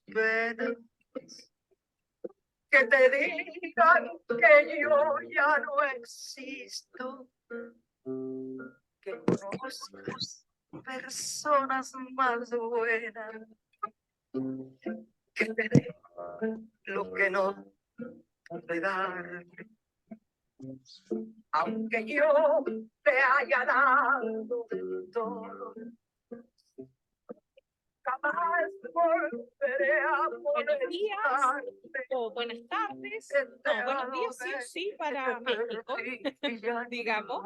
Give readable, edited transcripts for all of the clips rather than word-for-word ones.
penas, que te digan que yo ya no existo, que conozcas personas más buenas, que te dé lo que no pude dar. Aunque yo te haya dado de todo, jamás volveré a Buenos días molestarte. o buenas tardes, no, buenos días sí o sí para México, digamos,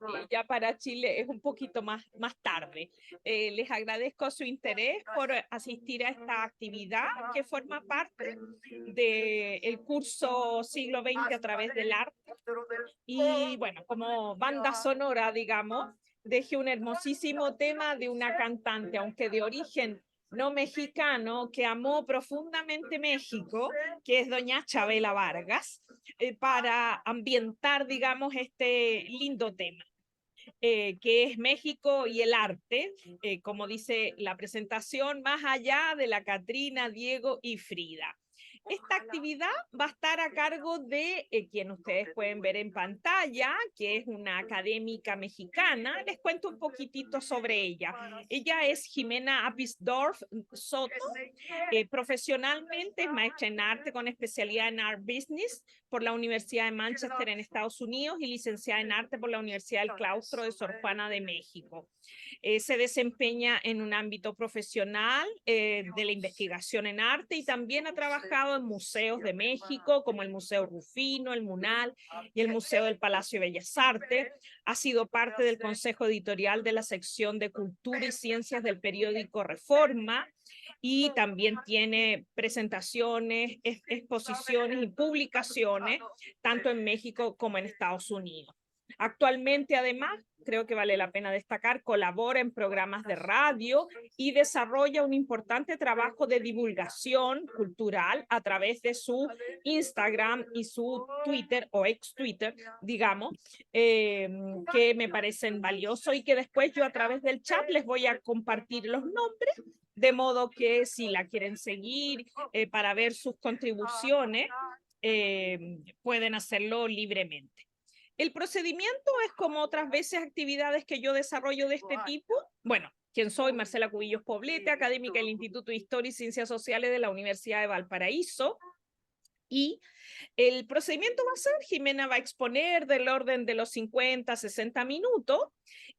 y ya para Chile es un poquito más tarde. Les agradezco su interés por asistir a esta actividad que forma parte del curso Siglo XX a través del arte. Y bueno, como banda sonora, digamos, dejé un hermosísimo tema de una cantante, aunque de origen no mexicano, que amó profundamente México, que es doña Chabela Vargas, para ambientar, digamos, este lindo tema. Que es México y el arte, como dice la presentación, más allá de la Catrina, Diego y Frida. Esta actividad va a estar a cargo de quien ustedes pueden ver en pantalla, que es una académica mexicana. Les cuento un poquitito sobre ella. Ella es Jimena Apisdorf Soto. Profesionalmente es maestra en arte con especialidad en Art Business por la Universidad de Manchester en Estados Unidos y licenciada en arte por la Universidad del Claustro de Sor Juana de México. Se desempeña en un ámbito profesional de la investigación en arte y también ha trabajado en museos de México como el Museo Rufino, el MUNAL y el Museo del Palacio de Bellas Artes. Ha sido parte del consejo editorial de la sección de Cultura y Ciencias del periódico Reforma y también tiene presentaciones, exposiciones y publicaciones tanto en México como en Estados Unidos. Actualmente, además, creo que vale la pena destacar, colabora en programas de radio y desarrolla un importante trabajo de divulgación cultural a través de su Instagram y su Twitter o ex Twitter, digamos, que me parecen valiosos y que después yo a través del chat les voy a compartir los nombres, de modo que si la quieren seguir para ver sus contribuciones, pueden hacerlo libremente. El procedimiento es como otras veces actividades que yo desarrollo de este tipo. Bueno, ¿quién soy? Marcela Cubillos Poblete, académica del Instituto de Historia y Ciencias Sociales de la Universidad de Valparaíso. Y el procedimiento va a ser, Jimena va a exponer del orden de los 50, 60 minutos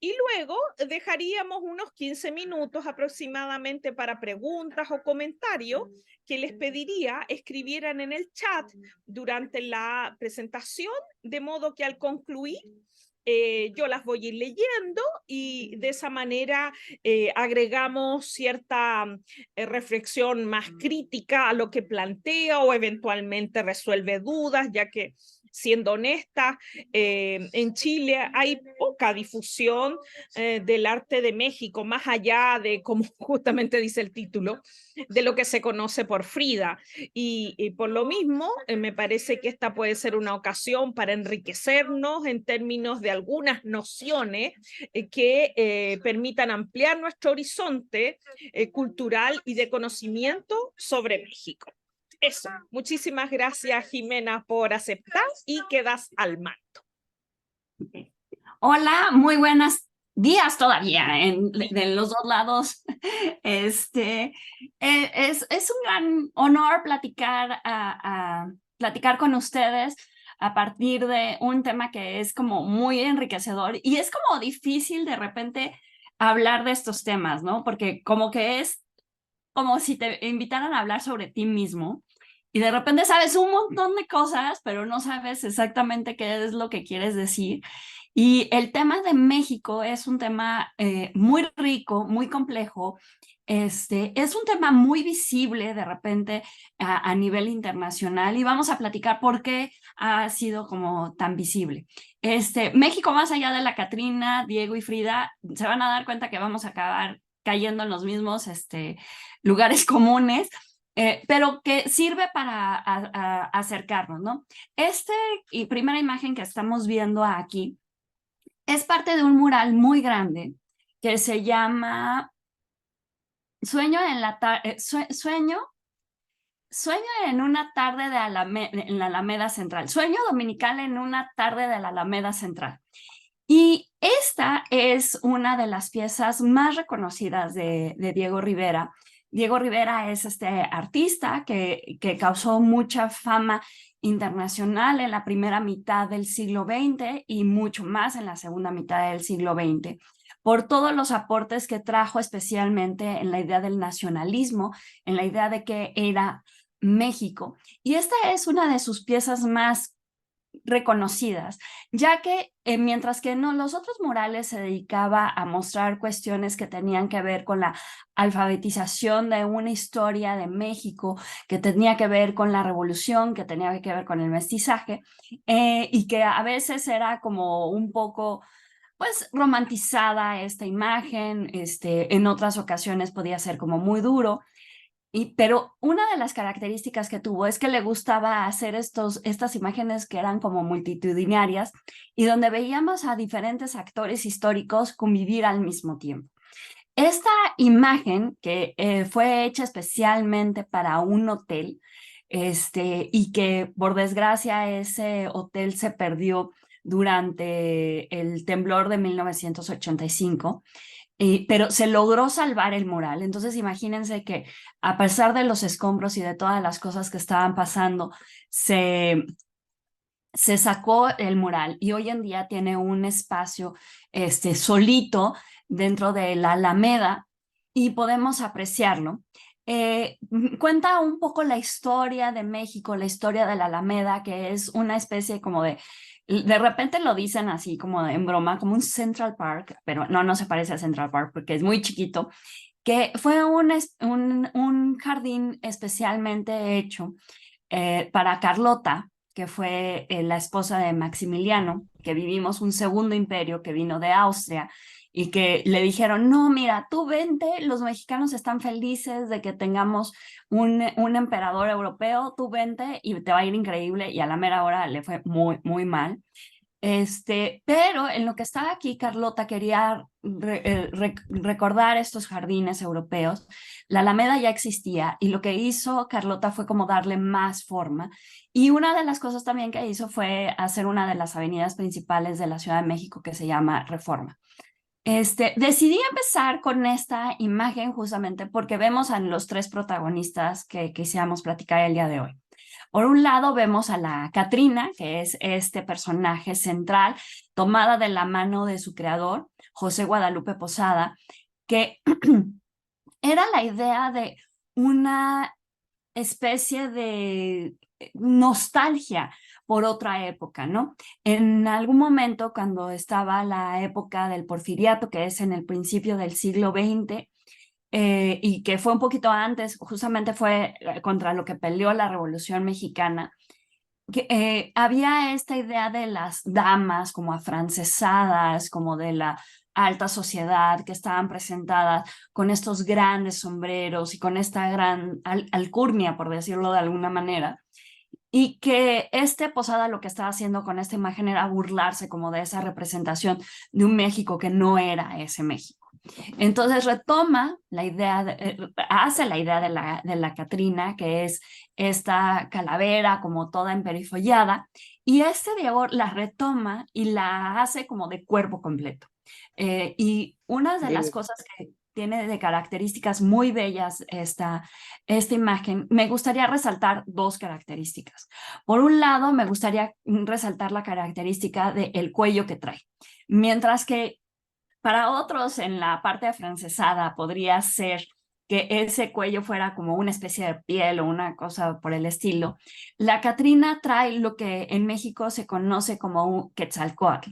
y luego dejaríamos unos 15 minutos aproximadamente para preguntas o comentarios que les pediría escribieran en el chat durante la presentación, de modo que al concluir yo las voy a ir leyendo y de esa manera agregamos cierta reflexión más crítica a lo que plantea o eventualmente resuelve dudas, ya que siendo honesta, en Chile hay poca difusión del arte de México, más allá de, como justamente dice el título, de lo que se conoce por Frida. Y por lo mismo, me parece que esta puede ser una ocasión para enriquecernos en términos de algunas nociones que permitan ampliar nuestro horizonte cultural y de conocimiento sobre México. Eso, muchísimas gracias Jimena por aceptar y quedas al mando. Hola, muy buenos días todavía de los dos lados. Es un gran honor platicar con ustedes a partir de un tema que es como muy enriquecedor y es como difícil de repente hablar de estos temas, ¿no? Porque como que es como si te invitaran a hablar sobre ti mismo y de repente sabes un montón de cosas, pero no sabes exactamente qué es lo que quieres decir. Y el tema de México es un tema muy rico, muy complejo. Es un tema muy visible de repente a nivel internacional y vamos a platicar por qué ha sido como tan visible. México, más allá de la Catrina, Diego y Frida, se van a dar cuenta que vamos a acabar cayendo en los mismos lugares comunes, pero que sirve para acercarnos, ¿no? Y primera imagen que estamos viendo aquí es parte de un mural muy grande que se llama Sueño Sueño en una tarde en la Alameda Central. Sueño dominical en una tarde de la Alameda Central. Y esta es una de las piezas más reconocidas de Diego Rivera. Diego Rivera es este artista que causó mucha fama internacional en la primera mitad del siglo XX y mucho más en la segunda mitad del siglo XX, por todos los aportes que trajo, especialmente en la idea del nacionalismo, en la idea de que era México. Y esta es una de sus piezas más reconocidas, ya que mientras que no, los otros murales se dedicaba a mostrar cuestiones que tenían que ver con la alfabetización de una historia de México, que tenía que ver con la revolución, que tenía que ver con el mestizaje, y que a veces era como un poco pues romantizada esta imagen, en otras ocasiones podía ser como muy duro. Pero una de las características que tuvo es que le gustaba hacer estas imágenes que eran como multitudinarias y donde veíamos a diferentes actores históricos convivir al mismo tiempo. Esta imagen que fue hecha especialmente para un hotel, y que por desgracia ese hotel se perdió durante el temblor de 1985. Pero se logró salvar el mural. Entonces imagínense que a pesar de los escombros y de todas las cosas que estaban pasando, se sacó el mural y hoy en día tiene un espacio solito dentro de la Alameda y podemos apreciarlo. Cuenta un poco la historia de México, la historia de la Alameda, que es una especie como de repente lo dicen así como en broma, como un Central Park, pero no se parece a Central Park porque es muy chiquito, que fue un jardín especialmente hecho para Carlota, que fue la esposa de Maximiliano, que vivimos un segundo imperio que vino de Austria y que le dijeron, no, mira, tú vente, los mexicanos están felices de que tengamos un emperador europeo, tú vente y te va a ir increíble, y a la mera hora le fue muy, muy mal. Pero en lo que estaba aquí, Carlota quería recordar estos jardines europeos. La Alameda ya existía y lo que hizo Carlota fue como darle más forma. Y una de las cosas también que hizo fue hacer una de las avenidas principales de la Ciudad de México que se llama Reforma. Decidí empezar con esta imagen justamente porque vemos a los tres protagonistas que quisiéramos platicar el día de hoy. Por un lado vemos a la Catrina, que es este personaje central, tomada de la mano de su creador, José Guadalupe Posada, que era la idea de una especie de nostalgia por otra época, ¿no? En algún momento, cuando estaba la época del Porfiriato, que es en el principio del siglo XX, y que fue un poquito antes, justamente fue contra lo que peleó la Revolución Mexicana, que había esta idea de las damas como afrancesadas, como de la alta sociedad, que estaban presentadas con estos grandes sombreros y con esta gran alcurnia, por decirlo de alguna manera, y que Posada lo que estaba haciendo con esta imagen era burlarse como de esa representación de un México que no era ese México. Entonces retoma la idea, hace la idea de la Catrina, que es esta calavera como toda emperifollada, y Diego la retoma y la hace como de cuerpo completo. Y una de las cosas que tiene de características muy bellas esta imagen, me gustaría resaltar dos características. Por un lado, me gustaría resaltar la característica del cuello que trae. Mientras que para otros, en la parte afrancesada, podría ser que ese cuello fuera como una especie de piel o una cosa por el estilo. La Catrina trae lo que en México se conoce como un Quetzalcóatl.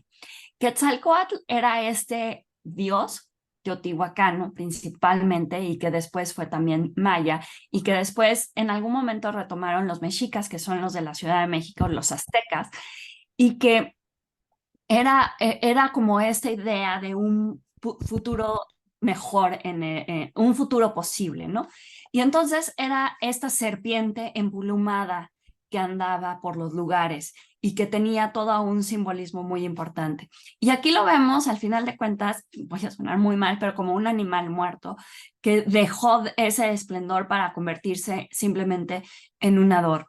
Quetzalcóatl era este dios teotihuacano principalmente, y que después fue también maya, y que después en algún momento retomaron los mexicas, que son los de la Ciudad de México, los aztecas, y que era como esta idea de un futuro mejor, un futuro posible, ¿no? Y entonces era esta serpiente emplumada que andaba por los lugares y que tenía todo un simbolismo muy importante. Y aquí lo vemos, al final de cuentas, voy a sonar muy mal, pero como un animal muerto que dejó ese esplendor para convertirse simplemente en un adorno.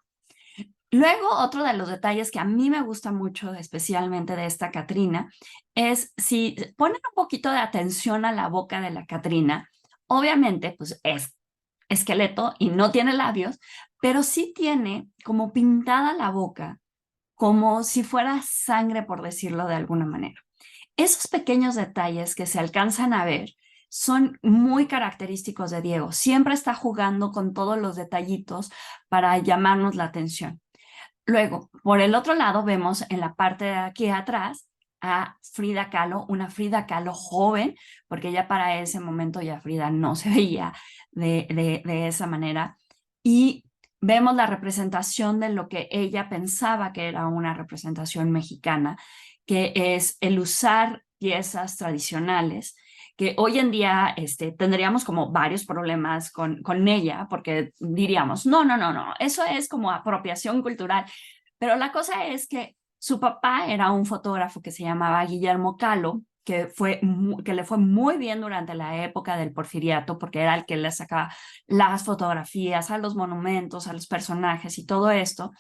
Luego, otro de los detalles que a mí me gusta mucho, especialmente de esta Catrina, es si ponen un poquito de atención a la boca de la Catrina, obviamente, pues es esqueleto y no tiene labios, pero sí tiene como pintada la boca, como si fuera sangre, por decirlo de alguna manera. Esos pequeños detalles que se alcanzan a ver son muy característicos de Diego. Siempre está jugando con todos los detallitos para llamarnos la atención. Luego, por el otro lado, vemos en la parte de aquí atrás a Frida Kahlo, una Frida Kahlo joven, porque ya para ese momento ya Frida no se veía de esa manera. Y vemos la representación de lo que ella pensaba que era una representación mexicana, que es el usar piezas tradicionales, que hoy en día tendríamos como varios problemas con ella, porque diríamos, no, eso es como apropiación cultural. Pero la cosa es que su papá era un fotógrafo que se llamaba Guillermo Kahlo, que le fue muy bien durante la época del Porfiriato, porque era el que le sacaba las fotografías a los monumentos, a los personajes y todo esto,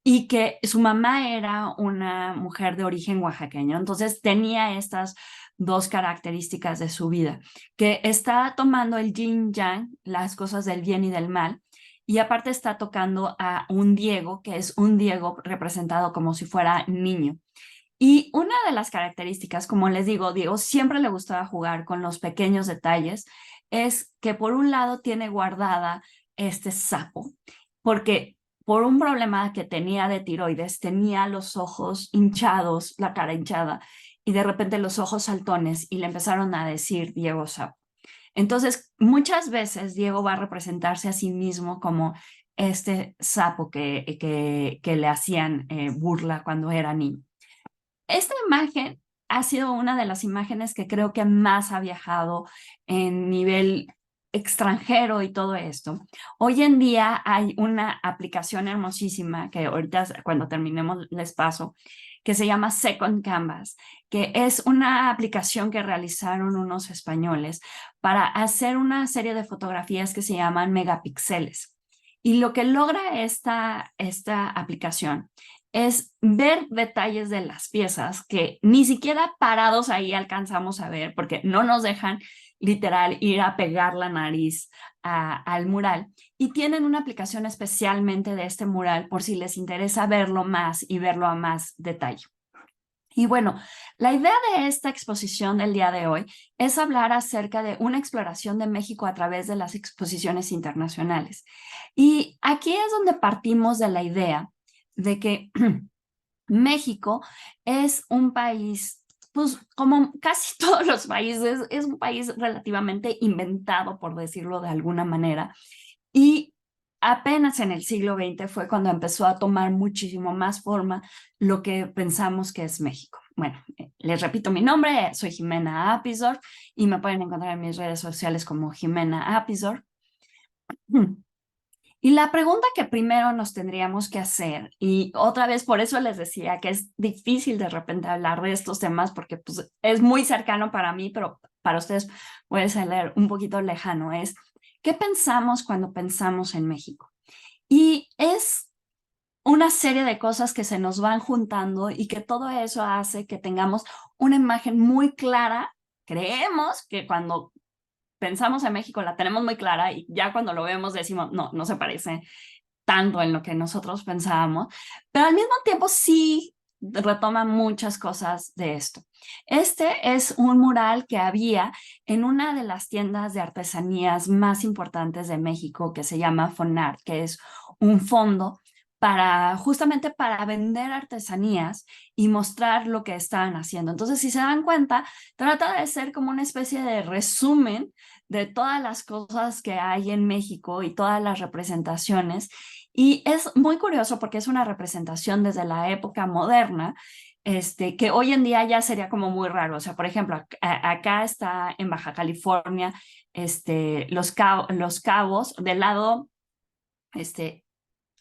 y que su mamá era una mujer de origen oaxaqueño. Entonces tenía estas dos características de su vida, que está tomando el yin yang, las cosas del bien y del mal, y aparte está tocando a un Diego, que es un Diego representado como si fuera niño. Y una de las características, como les digo, Diego siempre le gustaba jugar con los pequeños detalles, es que por un lado tiene guardada este sapo, porque por un problema que tenía de tiroides, tenía los ojos hinchados, la cara hinchada, y de repente los ojos saltones, y le empezaron a decir Diego Sapo. Entonces, muchas veces Diego va a representarse a sí mismo como este sapo que le hacían burla cuando era niño. Esta imagen ha sido una de las imágenes que creo que más ha viajado en nivel extranjero y todo esto. Hoy en día hay una aplicación hermosísima que ahorita cuando terminemos les paso, que se llama Second Canvas, que es una aplicación que realizaron unos españoles para hacer una serie de fotografías que se llaman megapíxeles. Y lo que logra esta aplicación es ver detalles de las piezas que ni siquiera parados ahí alcanzamos a ver, porque no nos dejan literal ir a pegar la nariz al mural. Y tienen una aplicación especialmente de este mural por si les interesa verlo más y verlo a más detalle. Y bueno, la idea de esta exposición del día de hoy es hablar acerca de una exploración de México a través de las exposiciones internacionales. Y aquí es donde partimos de la idea de que México es un país, pues como casi todos los países, es un país relativamente inventado, por decirlo de alguna manera, y apenas en el siglo XX fue cuando empezó a tomar muchísimo más forma lo que pensamos que es México. Bueno, les repito mi nombre, soy Jimena Apisdorf y me pueden encontrar en mis redes sociales como Jimena Apisdorf. Y la pregunta que primero nos tendríamos que hacer, y otra vez por eso les decía que es difícil de repente hablar de estos temas porque pues, es muy cercano para mí, pero para ustedes puede ser un poquito lejano, es ¿qué pensamos cuando pensamos en México? Y es una serie de cosas que se nos van juntando y que todo eso hace que tengamos una imagen muy clara. Creemos que cuando pensamos en México la tenemos muy clara y ya cuando lo vemos decimos, no se parece tanto en lo que nosotros pensábamos, pero al mismo tiempo sí retoma muchas cosas de esto. Este es un mural que había en una de las tiendas de artesanías más importantes de México que se llama Fonart, que es un fondo justamente para vender artesanías y mostrar lo que estaban haciendo. Entonces, si se dan cuenta, trata de ser como una especie de resumen de todas las cosas que hay en México y todas las representaciones. Y es muy curioso porque es una representación desde la época moderna, que hoy en día ya sería como muy raro. O sea, por ejemplo, acá está en Baja California, los Cabos, del lado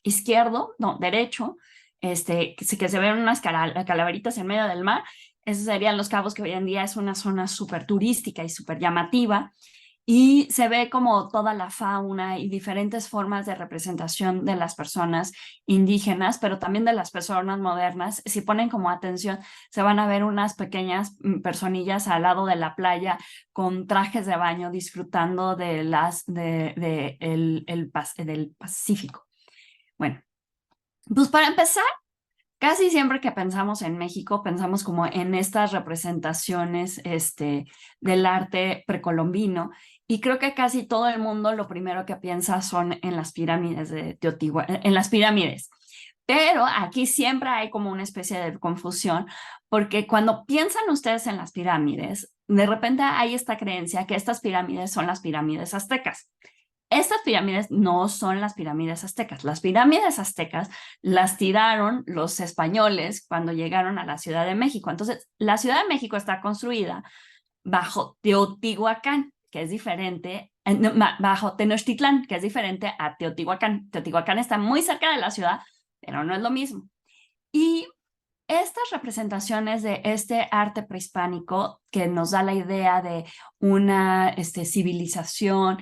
izquierdo, no, derecho, que se ven unas calaveritas en medio del mar. Esos serían Los Cabos, que hoy en día es una zona súper turística y súper llamativa. Y se ve como toda la fauna y diferentes formas de representación de las personas indígenas, pero también de las personas modernas. Si ponen como atención, se van a ver unas pequeñas personillas al lado de la playa con trajes de baño disfrutando del Pacífico. Bueno, pues para empezar, casi siempre que pensamos en México, pensamos como en estas representaciones del arte precolombino, y creo que casi todo el mundo lo primero que piensa son en las pirámides de Teotihuacán, en las pirámides. Pero aquí siempre hay como una especie de confusión, porque cuando piensan ustedes en las pirámides, de repente hay esta creencia que estas pirámides son las pirámides aztecas. Estas pirámides no son las pirámides aztecas. Las pirámides aztecas las tiraron los españoles cuando llegaron a la Ciudad de México. Entonces, la Ciudad de México está construida bajo Teotihuacán, que es diferente, bajo Tenochtitlán, que es diferente a Teotihuacán. Teotihuacán está muy cerca de la ciudad, pero no es lo mismo. Y estas representaciones de este arte prehispánico que nos da la idea de una civilización,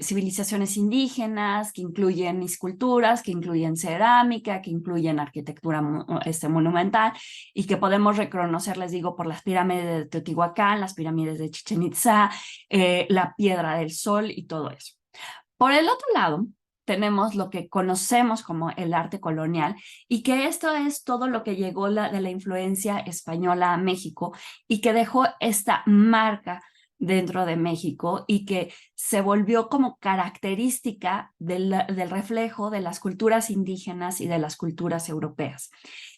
civilizaciones indígenas que incluyen esculturas, que incluyen cerámica, que incluyen arquitectura monumental, y que podemos reconocer, les digo, por las pirámides de Teotihuacán, las pirámides de Chichén Itzá, la Piedra del Sol y todo eso. Por el otro lado, tenemos lo que conocemos como el arte colonial, y que esto es todo lo que llegó de la influencia española a México y que dejó esta marca dentro de México y que se volvió como característica del reflejo de las culturas indígenas y de las culturas europeas.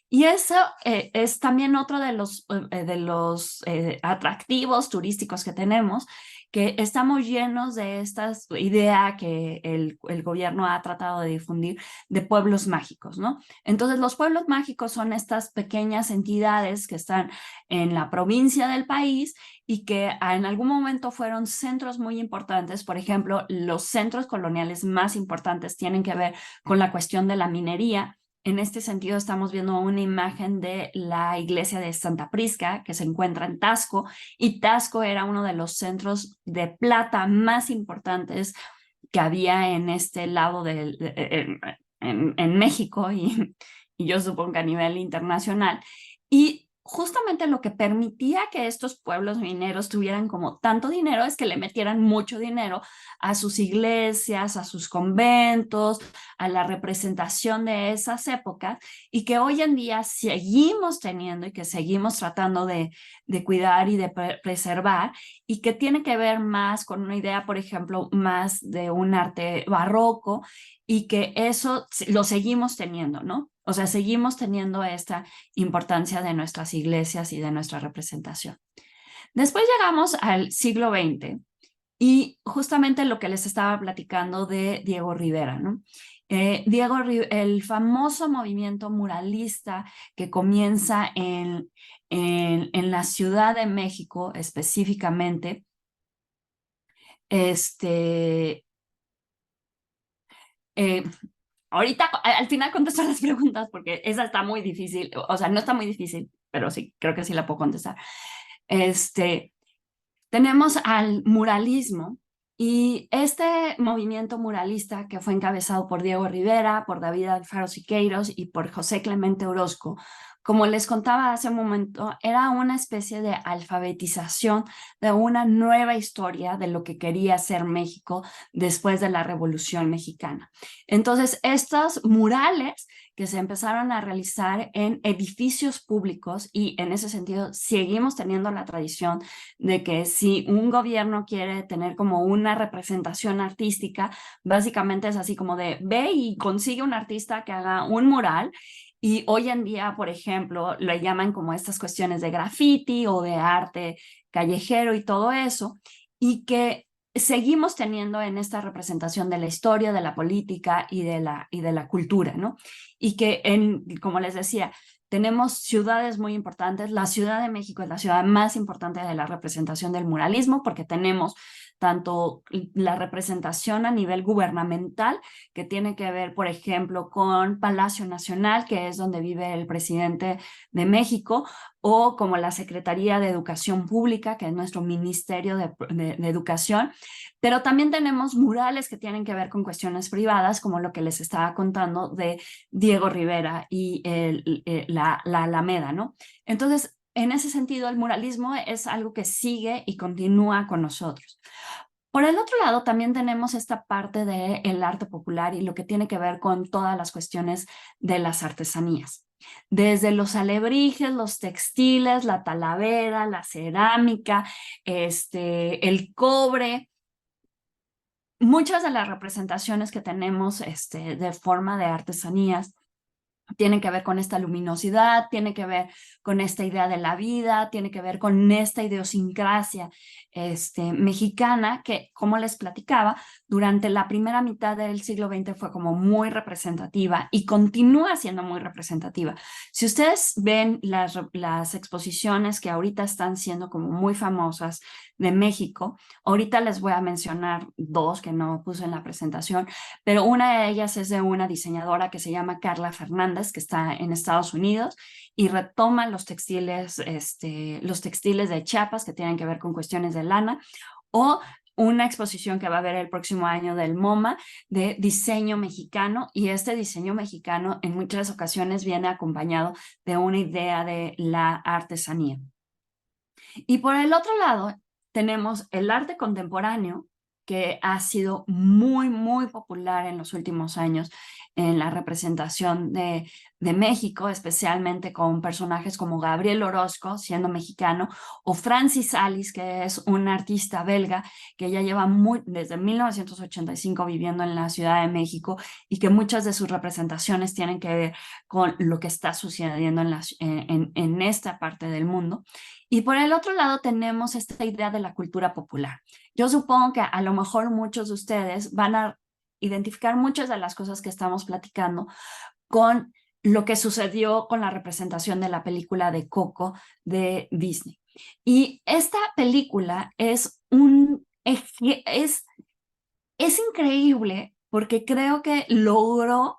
Y eso es también otro de los atractivos turísticos que tenemos, que estamos llenos de esta idea que el gobierno ha tratado de difundir de pueblos mágicos, ¿no? Entonces, los pueblos mágicos son estas pequeñas entidades que están en la provincia del país y que en algún momento fueron centros muy importantes. Por ejemplo, los centros coloniales más importantes tienen que ver con la cuestión de la minería. En este sentido, estamos viendo una imagen de la iglesia de Santa Prisca, que se encuentra en Taxco, y Taxco era uno de los centros de plata más importantes que había en este lado en México, y yo supongo que a nivel internacional. Y justamente lo que permitía que estos pueblos mineros tuvieran como tanto dinero es que le metieran mucho dinero a sus iglesias, a sus conventos, a la representación de esas épocas, y que hoy en día seguimos teniendo y que seguimos tratando de cuidar y de preservar, y que tiene que ver más con una idea, por ejemplo, más de un arte barroco, y que eso lo seguimos teniendo, ¿no? O sea, seguimos teniendo esta importancia de nuestras iglesias y de nuestra representación. Después llegamos al siglo XX, y justamente lo que les estaba platicando de Diego Rivera, ¿no? El famoso movimiento muralista que comienza en la Ciudad de México específicamente, ahorita al final contesto las preguntas porque esa está muy difícil, o sea, no está muy difícil, pero sí, creo que sí la puedo contestar. Tenemos al muralismo, y este movimiento muralista, que fue encabezado por Diego Rivera, por David Alfaro Siqueiros y por José Clemente Orozco, como les contaba hace un momento, era una especie de alfabetización de una nueva historia de lo que quería ser México después de la Revolución Mexicana. Entonces, estos murales que se empezaron a realizar en edificios públicos, y en ese sentido seguimos teniendo la tradición de que si un gobierno quiere tener como una representación artística, básicamente es así como de ve y consigue un artista que haga un mural. Y hoy en día, por ejemplo, lo llaman como estas cuestiones de graffiti o de arte callejero y todo eso, y que seguimos teniendo en esta representación de la historia, de la política y de la cultura, ¿no? Y que, como les decía, tenemos ciudades muy importantes. La Ciudad de México es la ciudad más importante de la representación del muralismo porque tenemos tanto la representación a nivel gubernamental, que tiene que ver, por ejemplo, con Palacio Nacional, que es donde vive el presidente de México, o como la Secretaría de Educación Pública, que es nuestro Ministerio de Educación, pero también tenemos murales que tienen que ver con cuestiones privadas, como lo que les estaba contando de Diego Rivera y la Alameda, ¿no? Entonces, en ese sentido, el muralismo es algo que sigue y continúa con nosotros. Por el otro lado, también tenemos esta parte del arte popular y lo que tiene que ver con todas las cuestiones de las artesanías. Desde los alebrijes, los textiles, la talavera, la cerámica, el cobre. Muchas de las representaciones que tenemos de forma de artesanías tienen que ver con esta luminosidad, tiene que ver con esta idea de la vida, tiene que ver con esta idiosincrasia mexicana que, como les platicaba, durante la primera mitad del siglo XX fue como muy representativa y continúa siendo muy representativa. Si ustedes ven las exposiciones que ahorita están siendo como muy famosas de México, ahorita les voy a mencionar dos que no puse en la presentación, pero una de ellas es de una diseñadora que se llama Carla Fernández, que está en Estados Unidos y retoma los textiles de Chiapas que tienen que ver con cuestiones de lana, o una exposición que va a haber el próximo año del MoMA de diseño mexicano, y este diseño mexicano en muchas ocasiones viene acompañado de una idea de la artesanía. Y por el otro lado tenemos el arte contemporáneo, que ha sido muy, muy popular en los últimos años en la representación de México, especialmente con personajes como Gabriel Orozco, siendo mexicano, o Francis Alice, que es una artista belga que ya lleva desde 1985 viviendo en la Ciudad de México y que muchas de sus representaciones tienen que ver con lo que está sucediendo en esta parte del mundo. Y por el otro lado tenemos esta idea de la cultura popular. Yo supongo que a lo mejor muchos de ustedes van a identificar muchas de las cosas que estamos platicando con lo que sucedió con la representación de la película de Coco de Disney. Y esta película es increíble porque creo que logró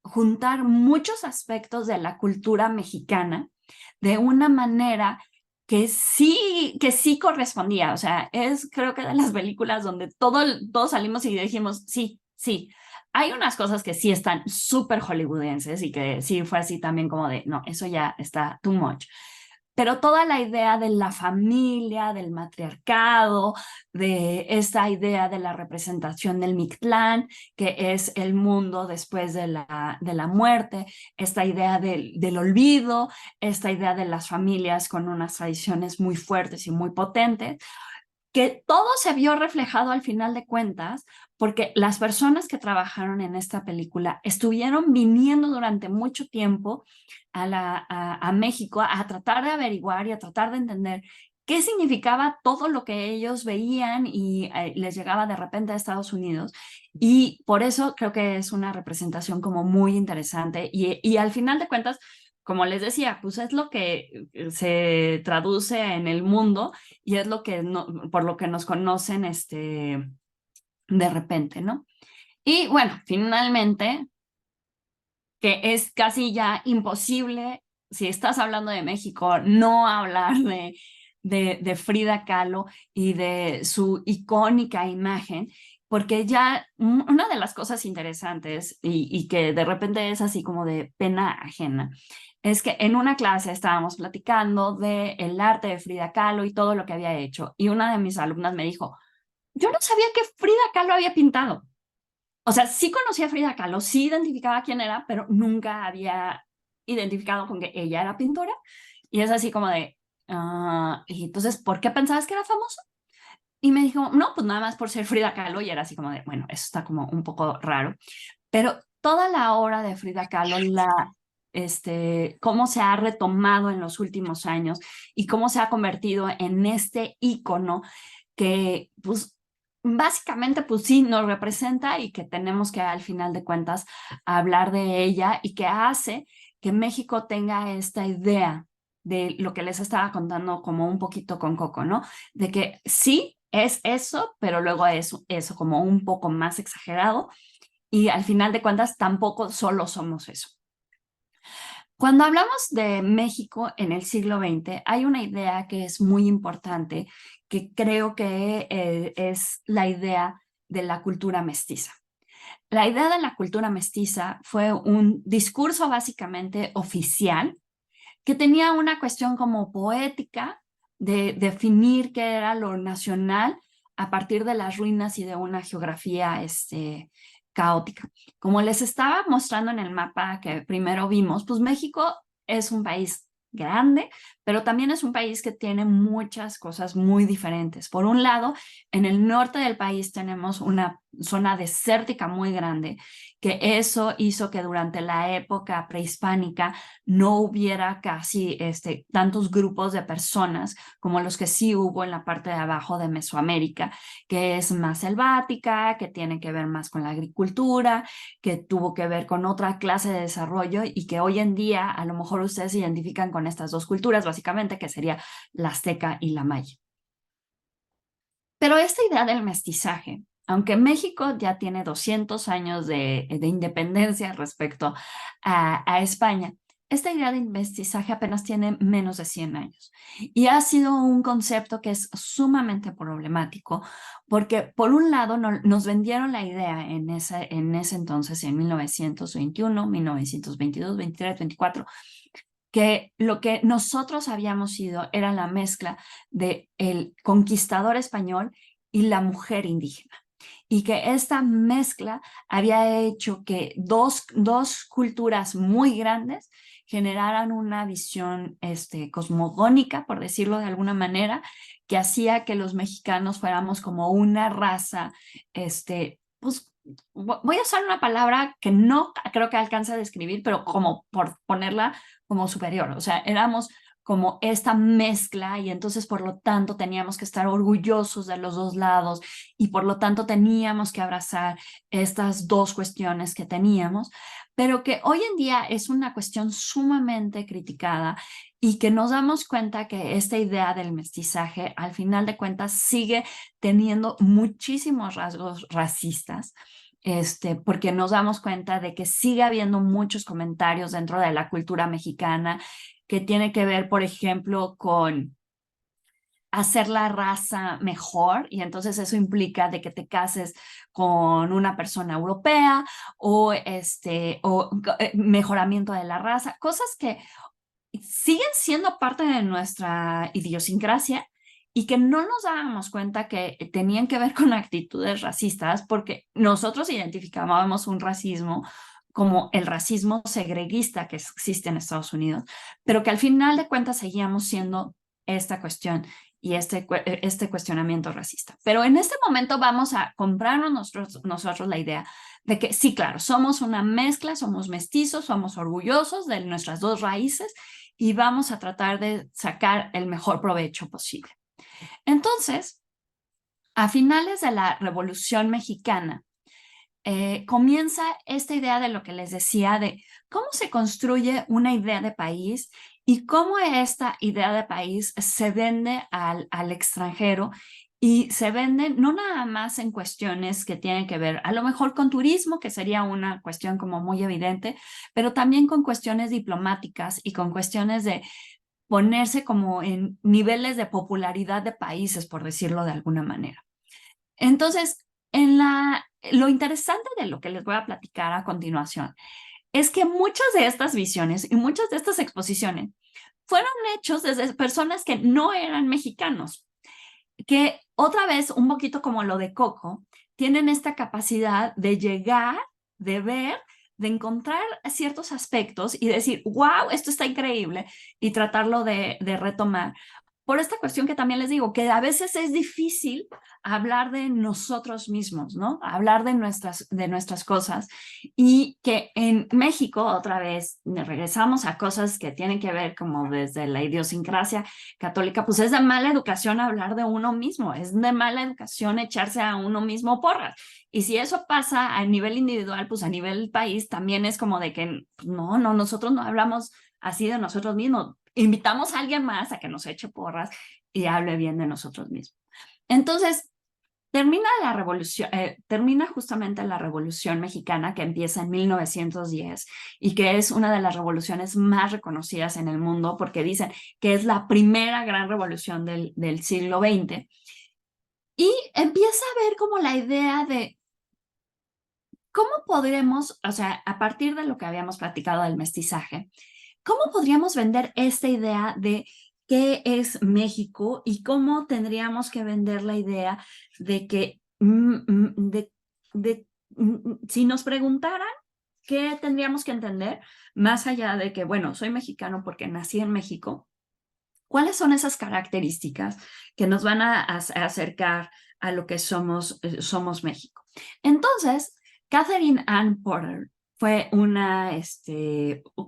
juntar muchos aspectos de la cultura mexicana de una manera que sí correspondía. O sea, creo que de las películas donde todos salimos y dijimos, sí. Hay unas cosas que sí están súper hollywoodenses y que sí fue así también como de, no, eso ya está too much. Pero toda la idea de la familia, del matriarcado, de esta idea de la representación del Mictlán, que es el mundo después de la muerte, esta idea del olvido, esta idea de las familias con unas tradiciones muy fuertes y muy potentes, que todo se vio reflejado al final de cuentas, porque las personas que trabajaron en esta película estuvieron viniendo durante mucho tiempo a México a tratar de averiguar y a tratar de entender qué significaba todo lo que ellos veían y les llegaba de repente a Estados Unidos. Y por eso creo que es una representación como muy interesante y al final de cuentas, como les decía, pues es lo que se traduce en el mundo y es lo que por lo que nos conocen de repente, ¿no? Y bueno, finalmente, que es casi ya imposible, si estás hablando de México, no hablar de Frida Kahlo y de su icónica imagen, porque ya una de las cosas interesantes y que de repente es así como de pena ajena, es que en una clase estábamos platicando del arte de Frida Kahlo y todo lo que había hecho, y una de mis alumnas me dijo, yo no sabía que Frida Kahlo había pintado. O sea, sí conocía a Frida Kahlo, sí identificaba quién era, pero nunca había identificado con que ella era pintora. Y es así como de, y entonces, ¿por qué pensabas que era famosa? Y me dijo, no, pues nada más por ser Frida Kahlo. Y era así como de, bueno, eso está como un poco raro. Pero toda la obra de Frida Kahlo, cómo se ha retomado en los últimos años y cómo se ha convertido en este ícono que, pues, básicamente, pues sí, nos representa y que tenemos que al final de cuentas hablar de ella y que hace que México tenga esta idea de lo que les estaba contando como un poquito con Coco, ¿no? De que sí es eso, pero luego es eso como un poco más exagerado y al final de cuentas tampoco solo somos eso. Cuando hablamos de México en el siglo XX, hay una idea que es muy importante, que creo que es la idea de la cultura mestiza. La idea de la cultura mestiza fue un discurso básicamente oficial que tenía una cuestión como poética de definir qué era lo nacional a partir de las ruinas y de una geografía caótica. Como les estaba mostrando en el mapa que primero vimos, pues México es un país grande, pero también es un país que tiene muchas cosas muy diferentes. Por un lado, en el norte del país tenemos una zona desértica muy grande, que eso hizo que durante la época prehispánica no hubiera casi tantos grupos de personas como los que sí hubo en la parte de abajo de Mesoamérica, que es más selvática, que tiene que ver más con la agricultura, que tuvo que ver con otra clase de desarrollo y que hoy en día a lo mejor ustedes se identifican con estas dos culturas, básicamente, que sería la azteca y la maya. Pero esta idea del mestizaje, aunque México ya tiene 200 años de independencia respecto a España, esta idea de mestizaje apenas tiene menos de 100 años y ha sido un concepto que es sumamente problemático porque por un lado nos vendieron la idea en ese entonces, en 1921, 1922, 23, 24, que lo que nosotros habíamos sido era la mezcla de el conquistador español y la mujer indígena. Y que esta mezcla había hecho que dos culturas muy grandes generaran una visión cosmogónica, por decirlo de alguna manera, que hacía que los mexicanos fuéramos como una raza, pues voy a usar una palabra que no creo que alcance a describir, pero como por ponerla como superior, o sea, éramos como esta mezcla y entonces por lo tanto teníamos que estar orgullosos de los dos lados y por lo tanto teníamos que abrazar estas dos cuestiones que teníamos, pero que hoy en día es una cuestión sumamente criticada y que nos damos cuenta que esta idea del mestizaje al final de cuentas sigue teniendo muchísimos rasgos racistas. Porque nos damos cuenta de que sigue habiendo muchos comentarios dentro de la cultura mexicana que tiene que ver, por ejemplo, con hacer la raza mejor y entonces eso implica de que te cases con una persona europea o mejoramiento de la raza, cosas que siguen siendo parte de nuestra idiosincrasia y que no nos dábamos cuenta que tenían que ver con actitudes racistas porque nosotros identificábamos un racismo como el racismo segreguista que existe en Estados Unidos, pero que al final de cuentas seguíamos siendo esta cuestión y este cuestionamiento racista. Pero en este momento vamos a comprarnos nosotros la idea de que sí, claro, somos una mezcla, somos mestizos, somos orgullosos de nuestras dos raíces y vamos a tratar de sacar el mejor provecho posible. Entonces, a finales de la Revolución Mexicana, comienza esta idea de lo que les decía de cómo se construye una idea de país y cómo esta idea de país se vende al extranjero y se vende no nada más en cuestiones que tienen que ver a lo mejor con turismo, que sería una cuestión como muy evidente, pero también con cuestiones diplomáticas y con cuestiones de ponerse como en niveles de popularidad de países, por decirlo de alguna manera. Entonces, lo interesante de lo que les voy a platicar a continuación es que muchas de estas visiones y muchas de estas exposiciones fueron hechos desde personas que no eran mexicanos, que otra vez, un poquito como lo de Coco, tienen esta capacidad de llegar, de ver, de encontrar ciertos aspectos y decir, wow, esto está increíble, y tratarlo de retomar. por esta cuestión que también les digo, que a veces es difícil hablar de nosotros mismos, ¿no? Hablar de nuestras cosas, y que en México, otra vez, regresamos a cosas que tienen que ver como desde la idiosincrasia católica, pues es de mala educación hablar de uno mismo, es de mala educación echarse a uno mismo porras. Y si eso pasa a nivel individual, pues a nivel país también es como de que no, nosotros no hablamos así de nosotros mismos. Invitamos a alguien más a que nos eche porras y hable bien de nosotros mismos. Entonces, termina justamente la Revolución Mexicana, que empieza en 1910 y que es una de las revoluciones más reconocidas en el mundo, porque dicen que es la primera gran revolución del siglo XX. Y empieza a ver como la idea de cómo podremos, o sea, a partir de lo que habíamos platicado del mestizaje, ¿cómo podríamos vender esta idea de qué es México y cómo tendríamos que vender la idea de que si nos preguntaran qué tendríamos que entender, más allá de que, bueno, soy mexicano porque nací en México, ¿cuáles son esas características que nos van a acercar a lo que somos México? Entonces, Catherine Ann Porter fue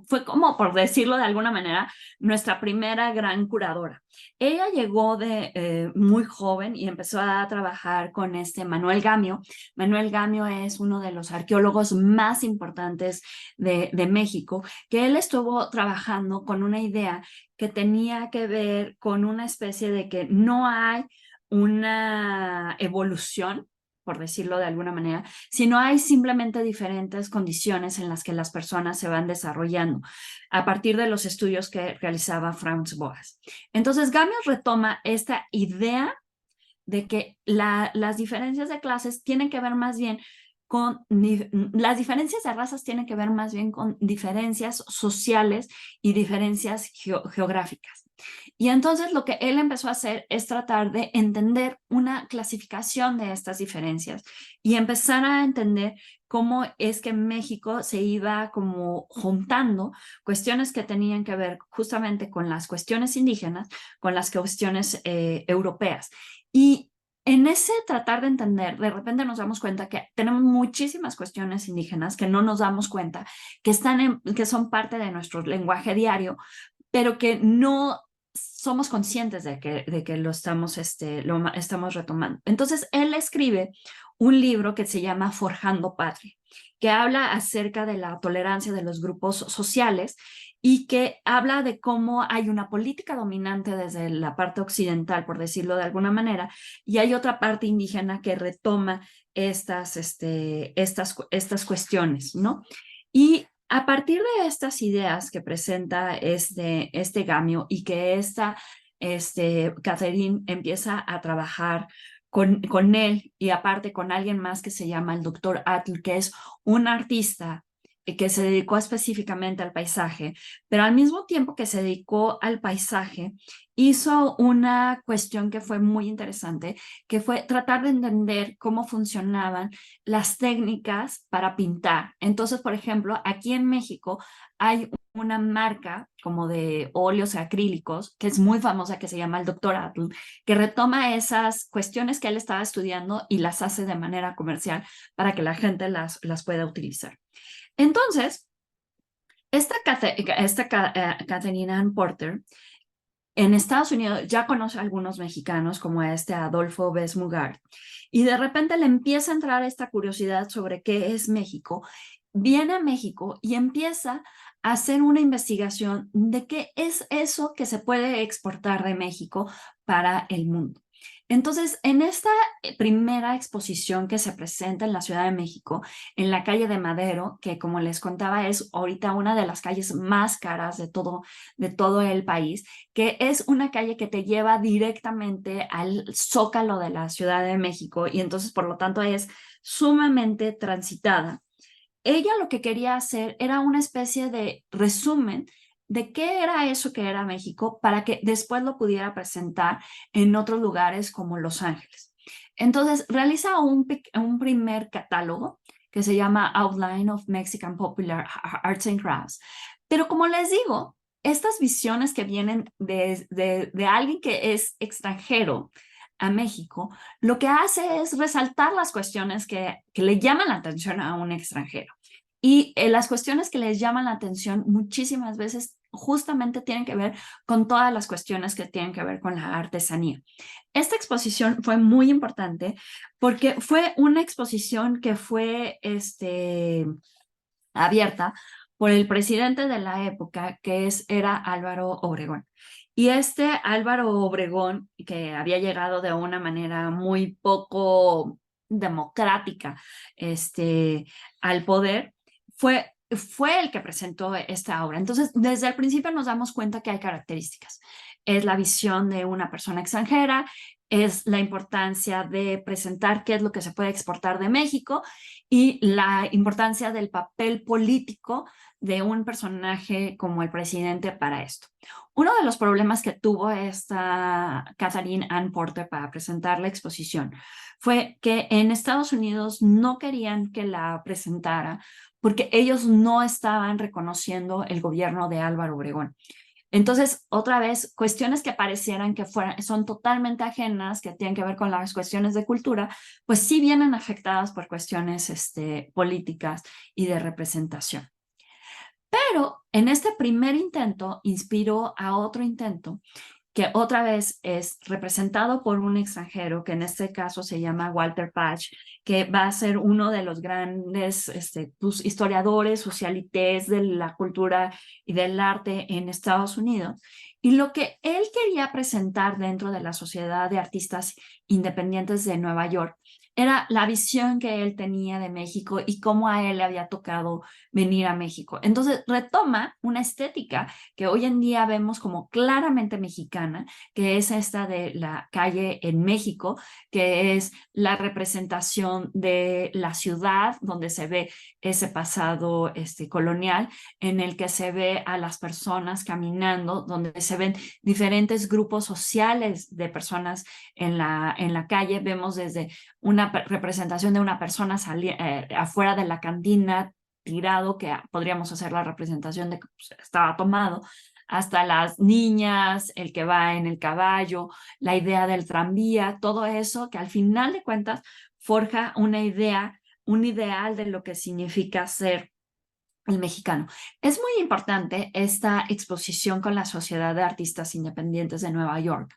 fue como, por decirlo de alguna manera, nuestra primera gran curadora. Ella llegó de muy joven y empezó a trabajar con Manuel Gamio. Manuel Gamio es uno de los arqueólogos más importantes de México, que él estuvo trabajando con una idea que tenía que ver con una especie de que no hay una evolución, por decirlo de alguna manera, sino hay simplemente diferentes condiciones en las que las personas se van desarrollando a partir de los estudios que realizaba Franz Boas. Entonces, Gamio retoma esta idea de que las diferencias de clases tienen que ver más bien las diferencias de razas tienen que ver más bien con diferencias sociales y diferencias geográficas. Y entonces lo que él empezó a hacer es tratar de entender una clasificación de estas diferencias y empezar a entender cómo es que México se iba como juntando cuestiones que tenían que ver justamente con las cuestiones indígenas, con las cuestiones europeas. Y en ese tratar de entender, de repente nos damos cuenta que tenemos muchísimas cuestiones indígenas que no nos damos cuenta, que son parte de nuestro lenguaje diario, pero que no somos conscientes de que lo estamos retomando. Entonces, él escribe un libro que se llama Forjando Patria, que habla acerca de la tolerancia de los grupos sociales y que habla de cómo hay una política dominante desde la parte occidental, por decirlo de alguna manera, y hay otra parte indígena que retoma estas cuestiones, ¿no? Y a partir de estas ideas que presenta este Gamio y que Catherine empieza a trabajar con él y aparte con alguien más que se llama el doctor Atl, que es un artista que se dedicó específicamente al paisaje, pero al mismo tiempo que se dedicó al paisaje, hizo una cuestión que fue muy interesante, que fue tratar de entender cómo funcionaban las técnicas para pintar. Entonces, por ejemplo, aquí en México hay una marca como de óleos acrílicos que es muy famosa, que se llama el Dr. Atl, que retoma esas cuestiones que él estaba estudiando y las hace de manera comercial para que la gente las pueda utilizar. Entonces, Catherine Ann Porter en Estados Unidos ya conoce a algunos mexicanos como Adolfo Bess Mugart, y de repente le empieza a entrar esta curiosidad sobre qué es México. Viene a México y empieza a hacer una investigación de qué es eso que se puede exportar de México para el mundo. Entonces, en esta primera exposición que se presenta en la Ciudad de México, en la calle de Madero, que como les contaba es ahorita una de las calles más caras de todo el país, que es una calle que te lleva directamente al Zócalo de la Ciudad de México y entonces por lo tanto es sumamente transitada. Ella lo que quería hacer era una especie de resumen de qué era eso que era México para que después lo pudiera presentar en otros lugares como Los Ángeles. Entonces realiza un primer catálogo que se llama Outline of Mexican Popular Arts and Crafts. Pero como les digo, estas visiones que vienen de alguien que es extranjero a México, lo que hace es resaltar las cuestiones que le llaman la atención a un extranjero. Y las cuestiones que les llaman la atención muchísimas veces justamente tienen que ver con todas las cuestiones que tienen que ver con la artesanía. Esta exposición fue muy importante porque fue una exposición que fue abierta por el presidente de la época, era Álvaro Obregón. Y este Álvaro Obregón, que había llegado de una manera muy poco democrática al poder, fue el que presentó esta obra. Entonces, desde el principio nos damos cuenta que hay características. Es la visión de una persona extranjera, es la importancia de presentar qué es lo que se puede exportar de México y la importancia del papel político de un personaje como el presidente para esto. Uno de los problemas que tuvo esta Catherine Ann Porter para presentar la exposición fue que en Estados Unidos no querían que la presentara porque ellos no estaban reconociendo el gobierno de Álvaro Obregón. Entonces, otra vez, cuestiones que parecieran que son totalmente ajenas, que tienen que ver con las cuestiones de cultura, pues sí vienen afectadas por cuestiones políticas y de representación. Pero en este primer intento inspiró a otro intento que otra vez es representado por un extranjero, que en este caso se llama Walter Patch, que va a ser uno de los grandes historiadores, socialites de la cultura y del arte en Estados Unidos. Y lo que él quería presentar dentro de la Sociedad de Artistas Independientes de Nueva York era la visión que él tenía de México y cómo a él le había tocado venir a México. Entonces retoma una estética que hoy en día vemos como claramente mexicana, que es esta de la calle en México, que es la representación de la ciudad donde se ve ese pasado colonial, en el que se ve a las personas caminando, donde se ven diferentes grupos sociales de personas en la calle. Vemos desde una representación de una persona afuera de la cantina tirado, que podríamos hacer la representación de que estaba tomado, hasta las niñas, el que va en el caballo, la idea del tranvía, todo eso que al final de cuentas forja una idea, un ideal de lo que significa ser el mexicano. Es muy importante esta exposición con la Sociedad de Artistas Independientes de Nueva York,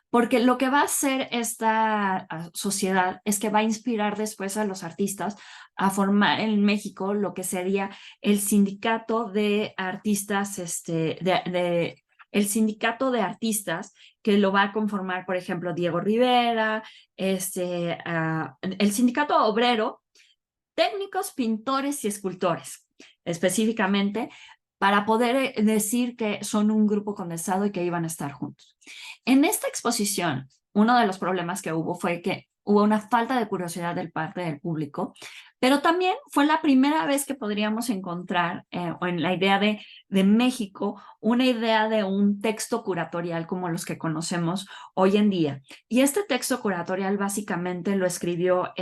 porque lo que va a hacer esta sociedad es que va a inspirar después a los artistas a formar en México lo que sería el sindicato de artistas, el sindicato de artistas, que lo va a conformar, por ejemplo, Diego Rivera, el sindicato obrero, técnicos, pintores y escultores, específicamente, para poder decir que son un grupo condensado y que iban a estar juntos. En esta exposición, uno de los problemas que hubo fue que hubo una falta de curiosidad del parte del público, pero también fue la primera vez que podríamos encontrar en la idea de México una idea de un texto curatorial como los que conocemos hoy en día. Y este texto curatorial básicamente lo escribió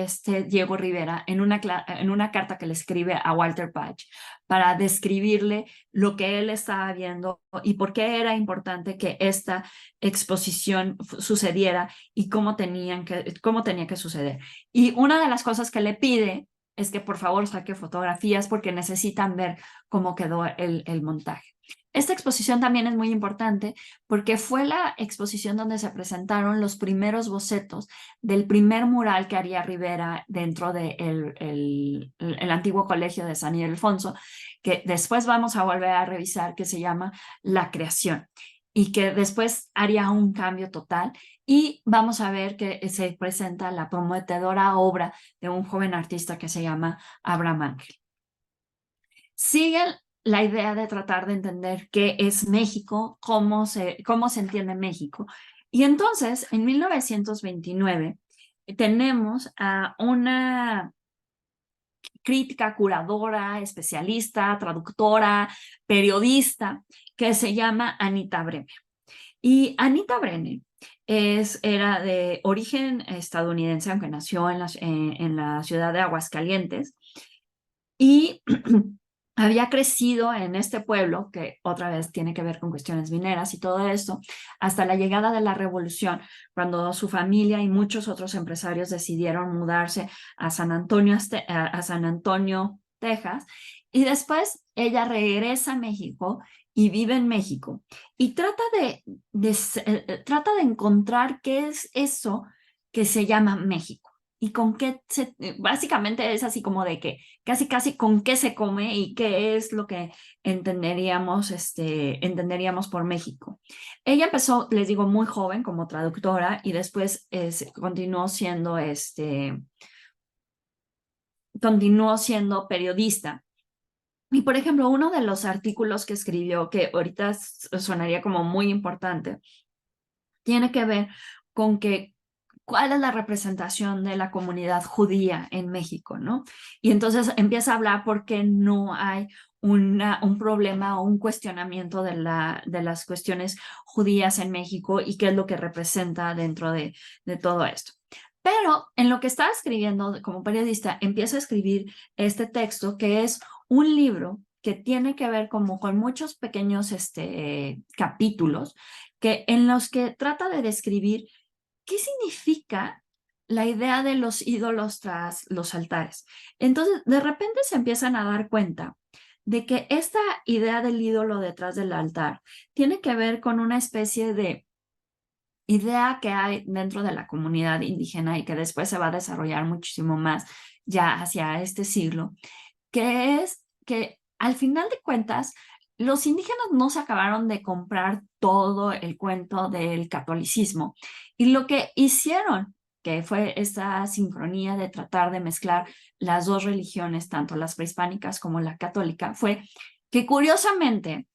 Diego Rivera en una carta que le escribe a Walter Patch para describirle lo que él estaba viendo y por qué era importante que esta exposición sucediera y cómo tenía que suceder. Y una de las cosas que le pide es que por favor saque fotografías porque necesitan ver cómo quedó el montaje. Esta exposición también es muy importante porque fue la exposición donde se presentaron los primeros bocetos del primer mural que haría Rivera dentro del el antiguo colegio de San Ildefonso, que después vamos a volver a revisar, que se llama La Creación, y que después haría un cambio total. Y vamos a ver que se presenta la prometedora obra de un joven artista que se llama Abraham Ángel. Sigue la idea de tratar de entender qué es México, cómo se entiende México. Y entonces, en 1929, tenemos a una crítica, curadora, especialista, traductora, periodista, que se llama Anita Breme. Y Anita Breme era de origen estadounidense, aunque nació en la ciudad de Aguascalientes, y había crecido en este pueblo, que otra vez tiene que ver con cuestiones mineras y todo esto, hasta la llegada de la revolución, cuando su familia y muchos otros empresarios decidieron mudarse a San Antonio, a San Antonio, Texas, y después ella regresa a México y vive en México y trata de encontrar qué es eso que se llama México y con qué básicamente es así como de que casi con qué se come y qué es lo que entenderíamos por México. Ella empezó, les digo, muy joven como traductora y después continuó siendo periodista. Y por ejemplo, uno de los artículos que escribió, que ahorita sonaría como muy importante, tiene que ver con cuál es la representación de la comunidad judía en México, ¿no? Y entonces empieza a hablar por qué no hay un problema o un cuestionamiento de las cuestiones judías en México y qué es lo que representa dentro de todo esto. Pero en lo que estaba escribiendo como periodista, empieza a escribir este texto que es un libro que tiene que ver como con muchos pequeños capítulos en los que trata de describir qué significa la idea de los ídolos tras los altares. Entonces, de repente se empiezan a dar cuenta de que esta idea del ídolo detrás del altar tiene que ver con una especie de idea que hay dentro de la comunidad indígena y que después se va a desarrollar muchísimo más ya hacia este siglo, que es que al final de cuentas, los indígenas no se acabaron de comprar todo el cuento del catolicismo y lo que hicieron, que fue esta sincronía de tratar de mezclar las dos religiones, tanto las prehispánicas como la católica, fue que curiosamente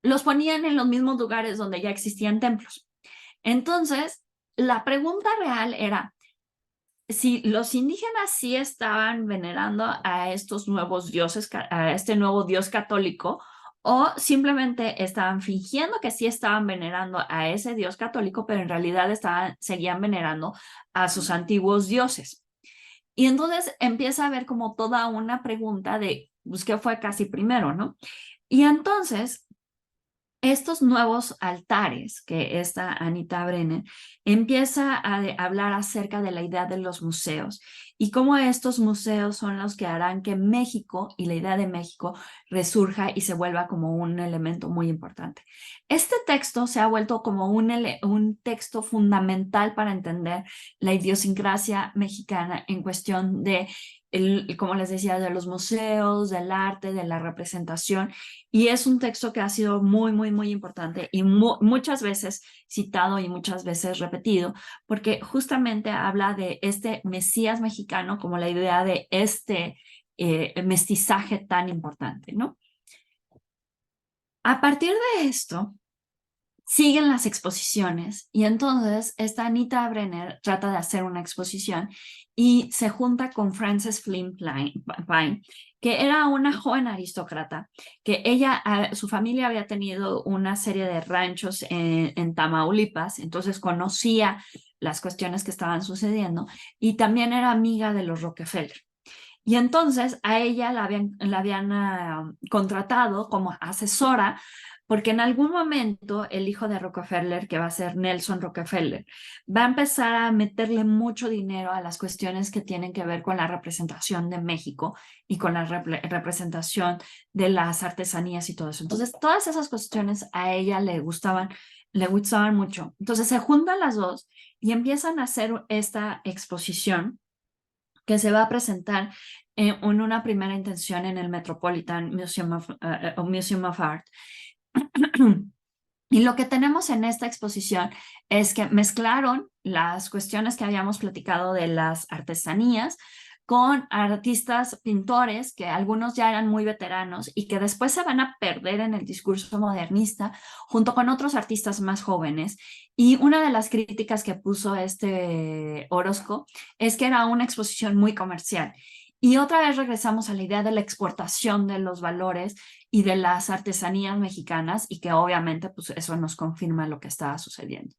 los ponían en los mismos lugares donde ya existían templos. Entonces, la pregunta real era si los indígenas sí estaban venerando a estos nuevos dioses, a este nuevo dios católico, o simplemente estaban fingiendo que sí estaban venerando a ese dios católico, pero en realidad seguían venerando a sus antiguos dioses. Y entonces empieza a haber como toda una pregunta de, pues, ¿qué fue casi primero, no? Y entonces estos nuevos altares que esta Anita Brenner empieza a hablar acerca de la idea de los museos y cómo estos museos son los que harán que México y la idea de México resurja y se vuelva como un elemento muy importante. Este texto se ha vuelto como un texto fundamental para entender la idiosincrasia mexicana en cuestión de como les decía, de los museos, del arte, de la representación, y es un texto que ha sido muy importante y muchas veces citado y muchas veces repetido, porque justamente habla de este Mesías mexicano como la idea de este mestizaje tan importante, ¿no? A partir de esto, siguen las exposiciones y entonces esta Anita Brenner trata de hacer una exposición y se junta con Frances Flynn Pine, que era una joven aristócrata, que su familia había tenido una serie de ranchos en Tamaulipas, entonces conocía las cuestiones que estaban sucediendo y también era amiga de los Rockefeller. Y entonces a ella la habían contratado como asesora porque en algún momento el hijo de Rockefeller, que va a ser Nelson Rockefeller, va a empezar a meterle mucho dinero a las cuestiones que tienen que ver con la representación de México y con la representación de las artesanías y todo eso. Entonces, todas esas cuestiones a ella le gustaban mucho. Entonces, se juntan las dos y empiezan a hacer esta exposición que se va a presentar en una primera intención en el Metropolitan Museum of Art. Y lo que tenemos en esta exposición es que mezclaron las cuestiones que habíamos platicado de las artesanías con artistas pintores que algunos ya eran muy veteranos y que después se van a perder en el discurso modernista junto con otros artistas más jóvenes. Y una de las críticas que puso Orozco es que era una exposición muy comercial. Y otra vez regresamos a la idea de la exportación de los valores y de las artesanías mexicanas y que obviamente pues eso nos confirma lo que estaba sucediendo.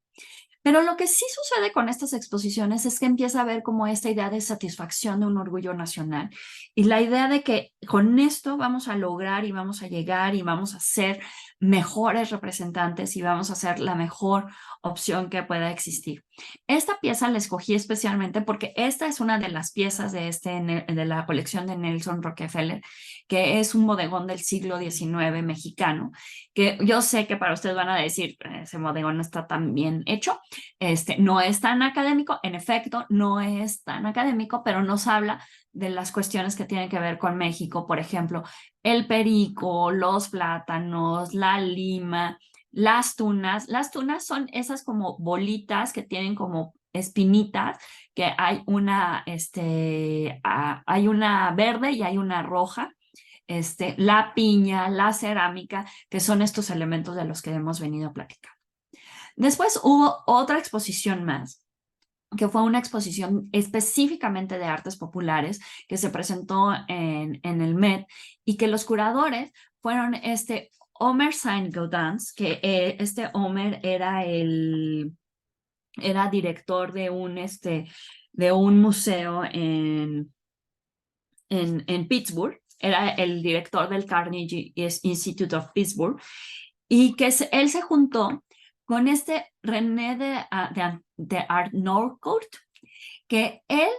Pero lo que sí sucede con estas exposiciones es que empieza a haber como esta idea de satisfacción de un orgullo nacional y la idea de que con esto vamos a lograr y vamos a llegar y vamos a ser mejores representantes y vamos a ser la mejor opción que pueda existir. Esta pieza la escogí especialmente porque esta es una de las piezas de la colección de Nelson Rockefeller, que es un bodegón del siglo XIX mexicano, que yo sé que para ustedes van a decir, ese bodegón no está tan bien hecho, no es tan académico, en efecto, no es tan académico, pero nos habla de las cuestiones que tienen que ver con México, por ejemplo, el perico, los plátanos, la lima, las tunas. Las tunas son esas como bolitas que tienen como espinitas, que hay hay una verde y hay una roja. La piña, la cerámica, que son estos elementos de los que hemos venido platicando. Después hubo otra exposición más, que fue una exposición específicamente de artes populares que se presentó en el Met y que los curadores fueron Omer Saint-Gaudens, que Omer era director de un museo en Pittsburgh, era el director del Carnegie Institute of Pittsburgh, y que él se juntó con René de Arnoucourt, que él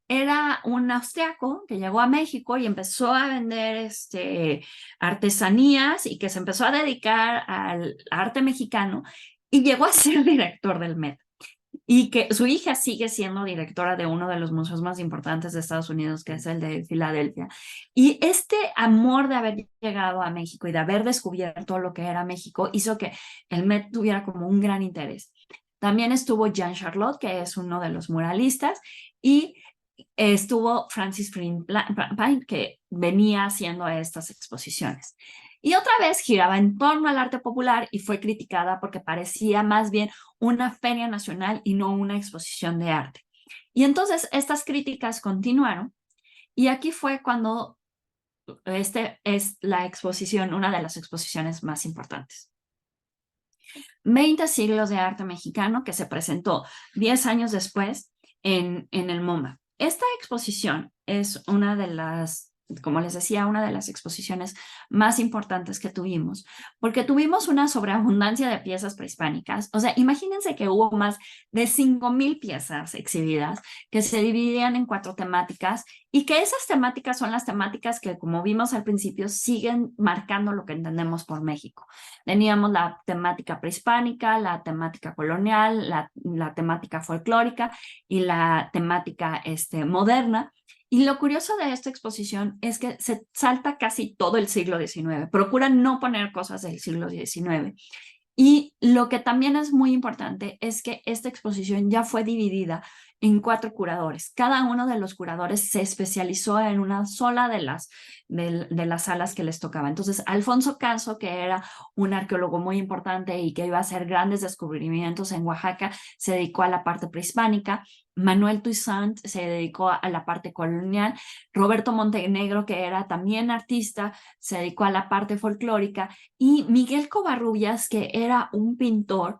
era un austriaco que llegó a México y empezó a vender artesanías y que se empezó a dedicar al arte mexicano y llegó a ser director del Met. Y que su hija sigue siendo directora de uno de los museos más importantes de Estados Unidos, que es el de Filadelfia. Y este amor de haber llegado a México y de haber descubierto lo que era México hizo que el Met tuviera como un gran interés. También estuvo Jean Charlotte, que es uno de los muralistas, y estuvo Francis Pine, que venía haciendo estas exposiciones. Y otra vez giraba en torno al arte popular y fue criticada porque parecía más bien una feria nacional y no una exposición de arte. Y entonces estas críticas continuaron y aquí fue cuando es la exposición, una de las exposiciones más importantes. 20 siglos de arte mexicano, que se presentó 10 años después en el MoMA. Esta exposición es una de las, como les decía, una de las exposiciones más importantes que tuvimos, porque tuvimos una sobreabundancia de piezas prehispánicas. O sea, imagínense que hubo más de 5,000 piezas exhibidas que se dividían en 4 temáticas y que esas temáticas son las temáticas que, como vimos al principio, siguen marcando lo que entendemos por México. Teníamos la temática prehispánica, la temática colonial, la temática folclórica y la temática moderna. Y lo curioso de esta exposición es que se salta casi todo el siglo XIX, procura no poner cosas del siglo XIX. Y lo que también es muy importante es que esta exposición ya fue dividida en 4 curadores. Cada uno de los curadores se especializó en una sola de las salas que les tocaba. Entonces, Alfonso Caso, que era un arqueólogo muy importante y que iba a hacer grandes descubrimientos en Oaxaca, se dedicó a la parte prehispánica. Manuel Toussaint se dedicó a la parte colonial. Roberto Montenegro, que era también artista, se dedicó a la parte folclórica. Y Miguel Covarrubias, que era un pintor,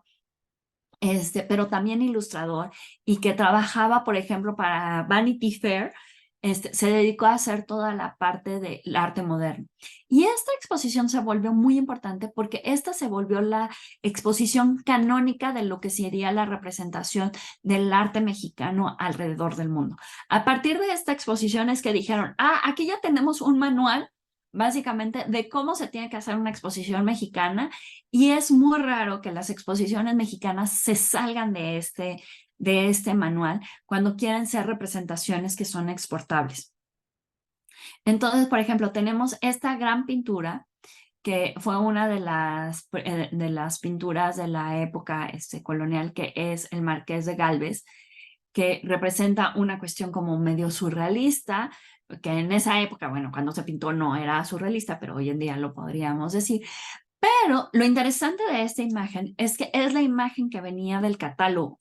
pero también ilustrador y que trabajaba, por ejemplo, para Vanity Fair, se dedicó a hacer toda la parte del arte moderno. Y esta exposición se volvió muy importante porque esta se volvió la exposición canónica de lo que sería la representación del arte mexicano alrededor del mundo. A partir de esta exposición es que dijeron, aquí ya tenemos un manual básicamente de cómo se tiene que hacer una exposición mexicana y es muy raro que las exposiciones mexicanas se salgan de este manual cuando quieren ser representaciones que son exportables. Entonces, por ejemplo, tenemos esta gran pintura que fue una de las pinturas de la época colonial, que es el Marqués de Gálvez, que representa una cuestión como medio surrealista, que en esa época, bueno, cuando se pintó no era surrealista, pero hoy en día lo podríamos decir. Pero lo interesante de esta imagen es que es la imagen que venía del catálogo.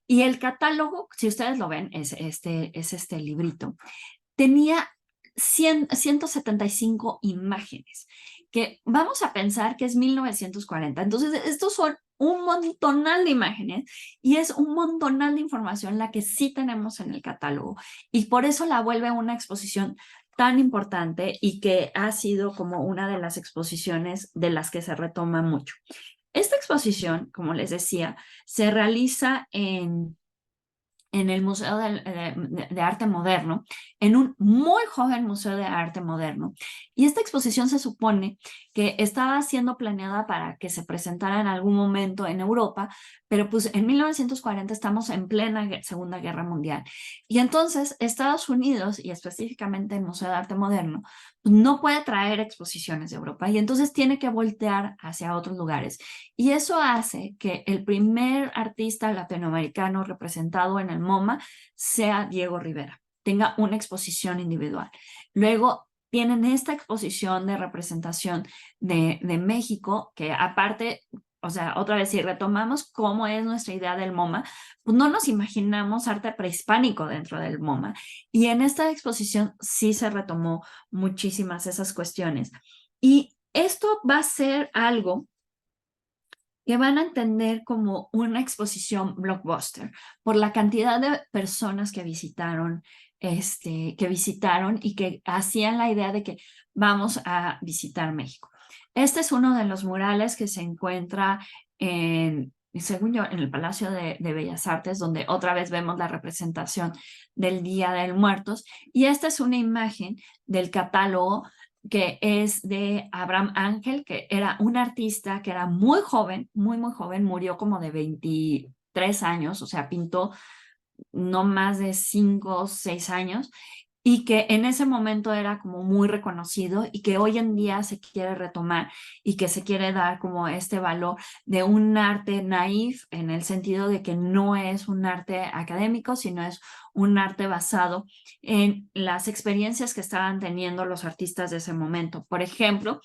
Y el catálogo, si ustedes lo ven, es este librito. Tenía 175 imágenes que vamos a pensar que es 1940. Entonces, estos son un montonal de imágenes y es un montonal de información la que sí tenemos en el catálogo. Y por eso la vuelve una exposición tan importante y que ha sido como una de las exposiciones de las que se retoma mucho. Esta exposición, como les decía, se realiza en el Museo de Arte Moderno, en un muy joven Museo de Arte Moderno. Y esta exposición se supone que estaba siendo planeada para que se presentara en algún momento en Europa, pero pues en 1940 estamos en plena Segunda Guerra Mundial. Y entonces Estados Unidos, y específicamente el Museo de Arte Moderno, no puede traer exposiciones de Europa y entonces tiene que voltear hacia otros lugares. Y eso hace que el primer artista latinoamericano representado en el MoMA sea Diego Rivera, tenga una exposición individual. Luego tienen esta exposición de representación de México, que aparte, o sea, otra vez, si retomamos cómo es nuestra idea del MoMA, pues no nos imaginamos arte prehispánico dentro del MoMA. Y en esta exposición sí se retomó muchísimas esas cuestiones. Y esto va a ser algo que van a entender como una exposición blockbuster por la cantidad de personas que visitaron y que hacían la idea de que vamos a visitar México. Este es uno de los murales que se encuentra según yo, en el Palacio de Bellas Artes, donde otra vez vemos la representación del Día de Muertos. Y esta es una imagen del catálogo que es de Abraham Ángel, que era un artista que era muy joven, muy joven, murió como de 23 años, o sea, pintó no más de 5 o 6 años, y que en ese momento era como muy reconocido y que hoy en día se quiere retomar y que se quiere dar como este valor de un arte naif en el sentido de que no es un arte académico, sino es un arte basado en las experiencias que estaban teniendo los artistas de ese momento. Por ejemplo,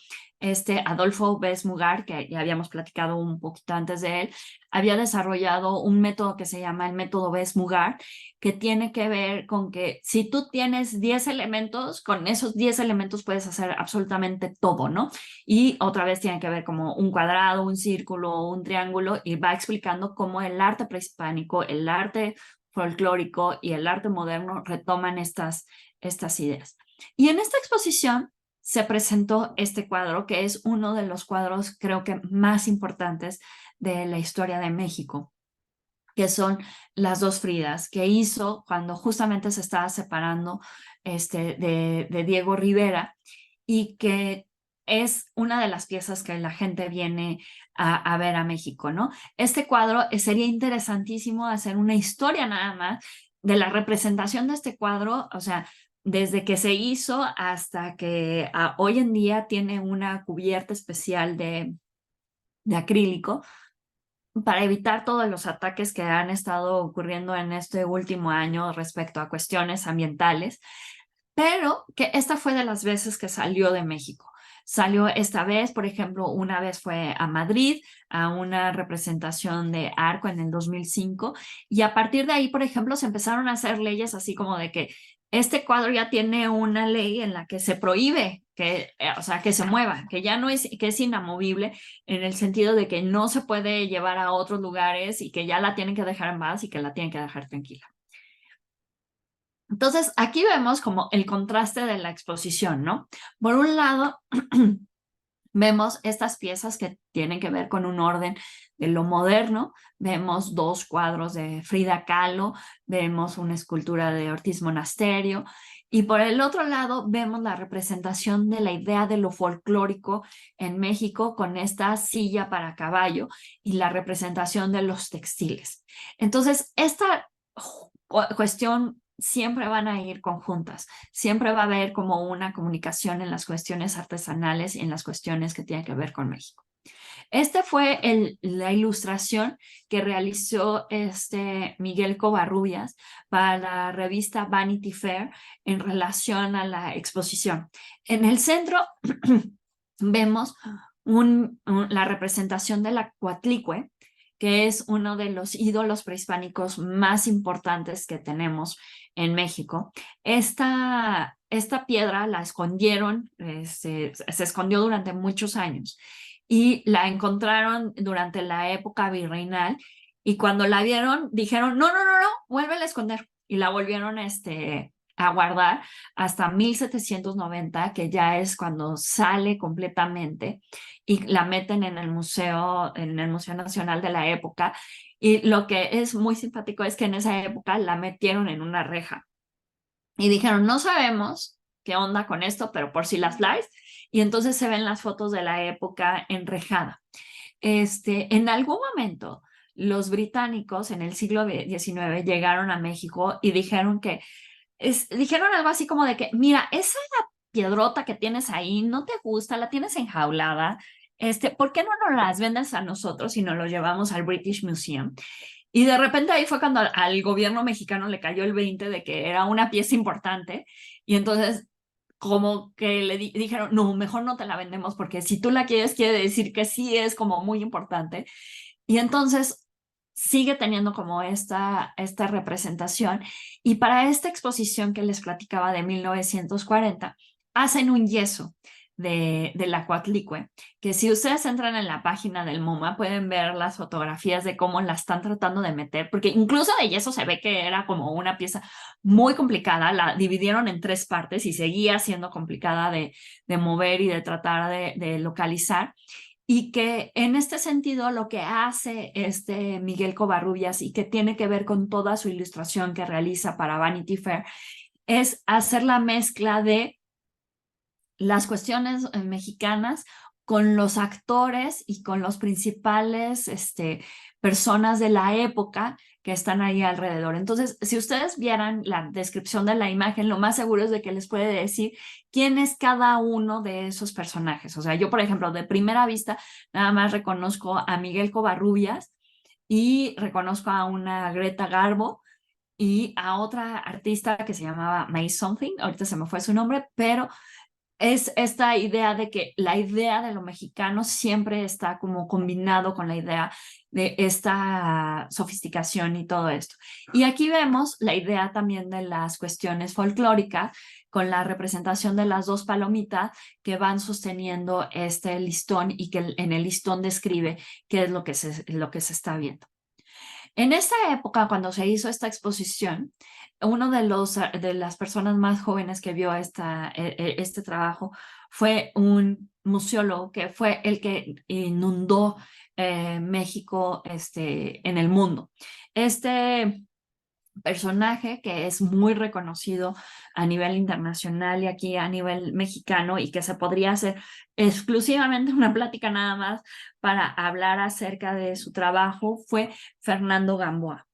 Adolfo Bess Mugar, que ya habíamos platicado un poquito antes de él, había desarrollado un método que se llama el método Bess Mugar, que tiene que ver con que si tú tienes 10 elementos, con esos 10 elementos puedes hacer absolutamente todo, ¿no? Y otra vez tiene que ver como un cuadrado, un círculo, un triángulo, y va explicando cómo el arte prehispánico, el arte folclórico y el arte moderno retoman estas ideas. Y en esta exposición se presentó este cuadro, que es uno de los cuadros creo que más importantes de la historia de México, que son las dos Fridas, que hizo cuando justamente se estaba separando de Diego Rivera, y que es una de las piezas que la gente viene a ver a México, ¿no? Este cuadro sería interesantísimo hacer una historia nada más de la representación de este cuadro, o sea, desde que se hizo hasta que hoy en día tiene una cubierta especial de acrílico, para evitar todos los ataques que han estado ocurriendo en este último año respecto a cuestiones ambientales, pero que esta fue de las veces que salió de México. Salió esta vez, por ejemplo, una vez fue a Madrid, a una representación de Arco en el 2005, y a partir de ahí, por ejemplo, se empezaron a hacer leyes así como de que este cuadro ya tiene una ley en la que se prohíbe que, o sea, que se mueva, que ya no es, que es inamovible en el sentido de que no se puede llevar a otros lugares y que ya la tienen que dejar en paz y que la tienen que dejar tranquila. Entonces, aquí vemos como el contraste de la exposición, ¿no? Por un lado, vemos estas piezas que tienen que ver con un orden de lo moderno. Vemos dos cuadros de Frida Kahlo, vemos una escultura de Ortiz Monasterio, y por el otro lado vemos la representación de la idea de lo folclórico en México con esta silla para caballo y la representación de los textiles. Entonces, esta cuestión siempre van a ir conjuntas, siempre va a haber como una comunicación en las cuestiones artesanales y en las cuestiones que tienen que ver con México. Esta fue la ilustración que realizó Miguel Covarrubias para la revista Vanity Fair en relación a la exposición. En el centro vemos la representación de la Coatlicue, que es uno de los ídolos prehispánicos más importantes que tenemos en México. Esta esta piedra la escondieron, se escondió durante muchos años y la encontraron durante la época virreinal y cuando la vieron dijeron, no, no, no, no, vuélvela a esconder y la volvieron a guardar hasta 1790, que ya es cuando sale completamente y la meten en el Museo Nacional de la época. Y lo que es muy simpático es que en esa época la metieron en una reja y dijeron, no sabemos qué onda con esto, pero por si las flies. Y entonces se ven las fotos de la época enrejada. En algún momento, los británicos en el siglo XIX llegaron a México y dijeron dijeron algo así como de que, mira, esa piedrota que tienes ahí no te gusta, la tienes enjaulada, ¿por qué no nos las vendes a nosotros y nos lo llevamos al British Museum? Y de repente ahí fue cuando al gobierno mexicano le cayó el 20 de que era una pieza importante y entonces como que le dijeron, no, mejor no te la vendemos porque si tú la quieres, quiere decir que sí es como muy importante. Y entonces sigue teniendo como esta representación. Y para esta exposición que les platicaba de 1940, hacen un yeso de la Coatlicue, que si ustedes entran en la página del MoMA pueden ver las fotografías de cómo la están tratando de meter, porque incluso de yeso se ve que era como una pieza muy complicada, la dividieron en 3 partes y seguía siendo complicada de mover y de tratar de localizar. Y que en este sentido lo que hace Miguel Covarrubias y que tiene que ver con toda su ilustración que realiza para Vanity Fair es hacer la mezcla de las cuestiones mexicanas con los actores y con los principales personas de la época que están ahí alrededor. Entonces, si ustedes vieran la descripción de la imagen, lo más seguro es de que les puede decir quién es cada uno de esos personajes. O sea, yo, por ejemplo, de primera vista, nada más reconozco a Miguel Covarrubias y reconozco a una Greta Garbo y a otra artista que se llamaba May Something, ahorita se me fue su nombre, pero es esta idea de que la idea de lo mexicano siempre está como combinado con la idea de esta sofisticación y todo esto. Y aquí vemos la idea también de las cuestiones folclóricas con la representación de las 2 palomitas que van sosteniendo este listón y que en el listón describe qué es lo que se está viendo. En esta época, cuando se hizo esta exposición, uno de las personas más jóvenes que vio este trabajo fue un museólogo que fue el que inundó México en el mundo. Este personaje que es muy reconocido a nivel internacional y aquí a nivel mexicano y que se podría hacer exclusivamente una plática nada más para hablar acerca de su trabajo fue Fernando Gamboa.